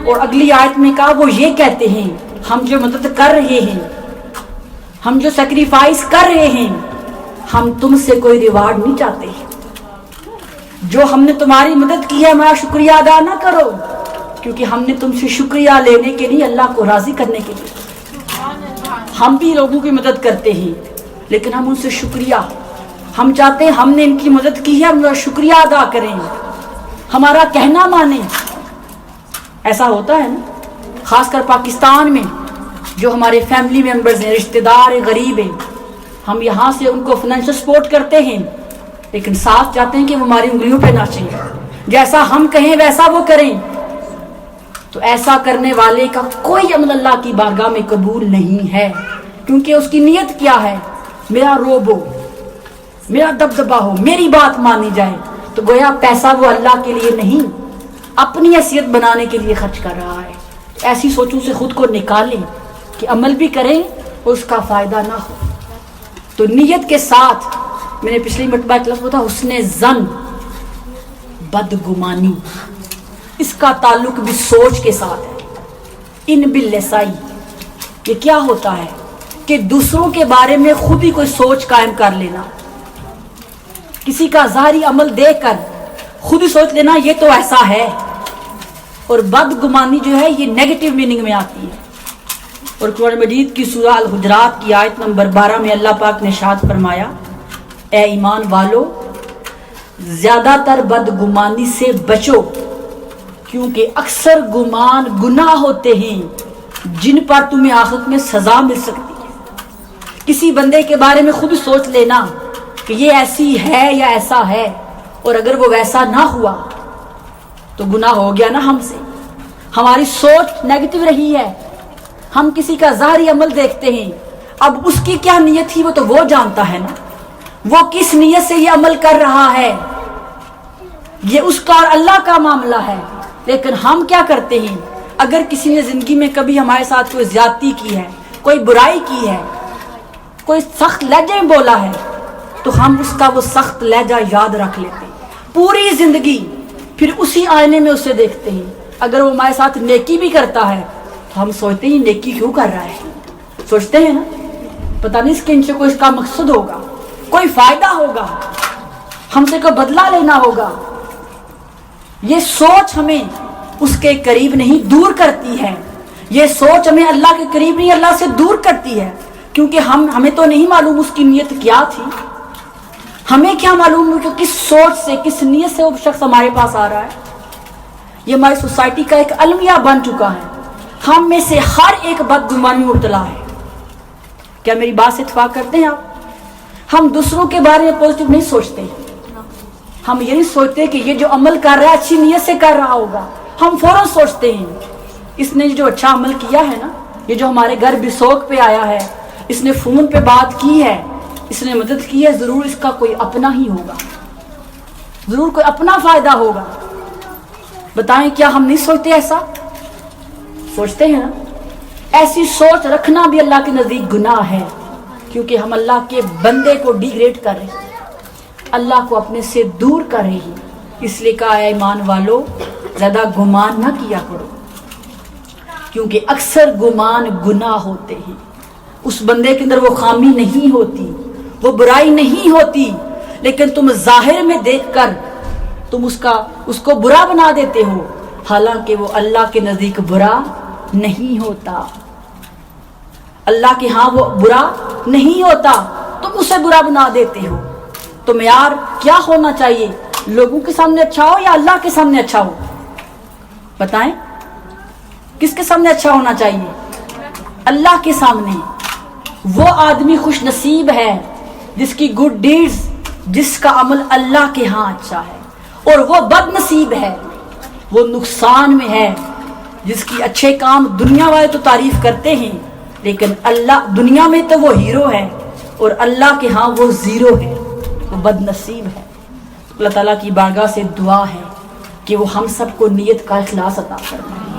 اور اگلی آیت میں کہا وہ یہ کہتے ہیں ہم جو مدد کر رہے ہیں، ہم جو سیکریفائس کر رہے ہیں، ہم تم سے کوئی ریوارڈ نہیں چاہتے. جو ہم نے تمہاری مدد کی ہے ہمارا شکریہ ادا نہ کرو، کیونکہ ہم نے تم سے شکریہ لینے کے لیے، اللہ کو راضی کرنے کے لیے. ہم بھی لوگوں کی مدد کرتے ہیں لیکن ہم ان سے شکریہ، ہم چاہتے ہیں ہم نے ان کی مدد کی ہے، ہم شکریہ ادا کریں، ہمارا کہنا مانیں. ایسا ہوتا ہے نا، خاص کر پاکستان میں جو ہمارے فیملی ممبرز ہیں، رشتہ دار ہیں، غریب ہیں، ہم یہاں سے ان کو فائنینشل سپورٹ کرتے ہیں لیکن ساتھ چاہتے ہیں کہ وہ ہماری انگلیوں پہ ناچیں، جیسا ہم کہیں ویسا وہ کریں. تو ایسا کرنے والے کا کوئی عمل اللہ کی بارگاہ میں قبول نہیں ہے، کیونکہ اس کی نیت کیا ہے؟ میرا روب ہو، میرا دبدبا ہو، میری بات مانی جائے. تو گویا پیسہ وہ اللہ کے لیے نہیں، اپنی حیثیت بنانے کے لیے خرچ کر رہا ہے. ایسی سوچوں سے خود کو نکالیں کہ عمل بھی کریں اور اس کا فائدہ نہ ہو. تو نیت کے ساتھ میں نے پچھلی مرتبہ ایک لفظ بتایا، حسن ظن، بدگمانی، اس کا تعلق بھی سوچ کے ساتھ ہے. ان باللسائی، یہ کیا ہوتا ہے کہ دوسروں کے بارے میں خود ہی کوئی سوچ قائم کر لینا، کسی کا ظاہری عمل دیکھ کر خود ہی سوچ لینا یہ تو ایسا ہے، اور بدگمانی جو ہے یہ نیگیٹو میننگ میں آتی ہے۔ اور قرآن مجید کی سورہ الحجرات کی آیت نمبر 12 میں اللہ پاک نے ارشاد فرمایا، اے ایمان والو زیادہ تر بدگمانی سے بچو، کیونکہ اکثر گمان گناہ ہوتے ہیں جن پر تمہیں آخرت میں سزا مل سکتی ہے۔ کسی بندے کے بارے میں خود سوچ لینا کہ یہ ایسی ہے یا ایسا ہے، اور اگر وہ ویسا نہ ہوا تو گناہ ہو گیا نا ہم سے، ہماری سوچ نیگیٹو رہی ہے۔ ہم کسی کا ظاہری عمل دیکھتے ہیں، اب اس کی کیا نیت تھی وہ تو وہ جانتا ہے نا، وہ کس نیت سے یہ عمل کر رہا ہے، یہ اس کا اور اللہ کا معاملہ ہے۔ لیکن ہم کیا کرتے ہیں، اگر کسی نے زندگی میں کبھی ہمارے ساتھ کوئی زیادتی کی ہے، کوئی برائی کی ہے، کوئی سخت لہجے میں بولا ہے، تو ہم اس کا وہ سخت لہجہ یاد رکھ لیتے ہیں پوری زندگی، پھر اسی آئینے میں اسے دیکھتے ہیں۔ اگر وہ ہمارے ساتھ نیکی بھی کرتا ہے تو ہم سوچتے ہیں نیکی کیوں کر رہا ہے، سوچتے ہیں نا پتہ نہیں اس کے ان سے کوئی اس کا مقصد ہوگا، کوئی فائدہ ہوگا، ہم سے کوئی بدلہ لینا ہوگا۔ یہ سوچ ہمیں اس کے قریب نہیں دور کرتی ہے، یہ سوچ ہمیں اللہ کے قریب نہیں اللہ سے دور کرتی ہے، کیونکہ ہمیں تو نہیں معلوم اس کی نیت کیا تھی، ہمیں کیا معلوم کہ کس سوچ سے کس نیت سے وہ شخص ہمارے پاس آ رہا ہے۔ یہ ہماری سوسائٹی کا ایک المیہ بن چکا ہے، ہم میں سے ہر ایک بدگمانی میں مبتلا ہے۔ کیا میری بات سے اتفاق کرتے ہیں آپ؟ ہم دوسروں کے بارے میں پازیٹیو نہیں سوچتے، ہم یہ نہیں سوچتے کہ یہ جو عمل کر رہا ہے اچھی نیت سے کر رہا ہوگا، ہم فوراً سوچتے ہیں اس نے جو اچھا عمل کیا ہے نا، یہ جو ہمارے گھر بسوک پہ آیا ہے، اس نے فون پہ بات کی ہے، اس نے مدد کی ہے، ضرور اس کا کوئی اپنا ہی ہوگا، ضرور کوئی اپنا فائدہ ہوگا۔ بتائیں کیا ہم نہیں سوچتے ایسا؟ سوچتے ہیں نا۔ ایسی سوچ رکھنا بھی اللہ کے نزدیک گناہ ہے، کیونکہ ہم اللہ کے بندے کو ڈیگریڈ کر رہے ہیں، اللہ کو اپنے سے دور کر رہے ہیں۔ اس لیے کہا ہے ایمان والو زیادہ گمان نہ کیا کرو، کیونکہ اکثر گمان گناہ ہوتے ہیں۔ اس بندے کے اندر وہ خامی نہیں ہوتی، وہ برائی نہیں ہوتی، لیکن تم ظاہر میں دیکھ کر تم اس کو برا بنا دیتے ہو، حالانکہ وہ اللہ کے نزدیک برا نہیں ہوتا۔ اللہ کے ہاں وہ برا نہیں ہوتا، تم اسے برا بنا دیتے ہو۔ تو معیار کیا ہونا چاہیے؟ لوگوں کے سامنے اچھا ہو یا اللہ کے سامنے اچھا ہو؟ بتائیں کس کے سامنے اچھا ہونا چاہیے؟ اللہ کے سامنے۔ وہ آدمی خوش نصیب ہے جس کی گڈ ڈیڈز، جس کا عمل اللہ کے ہاں اچھا ہے، اور وہ بد نصیب ہے، وہ نقصان میں ہے جس کی اچھے کام دنیا والے تو تعریف کرتے ہیں، لیکن اللہ دنیا میں تو وہ ہیرو ہے اور اللہ کے ہاں وہ زیرو ہے، وہ بد نصیب ہے۔ اللہ تعالیٰ کی بارگاہ سے دعا ہے کہ وہ ہم سب کو نیت کا اخلاص عطا فرمائے۔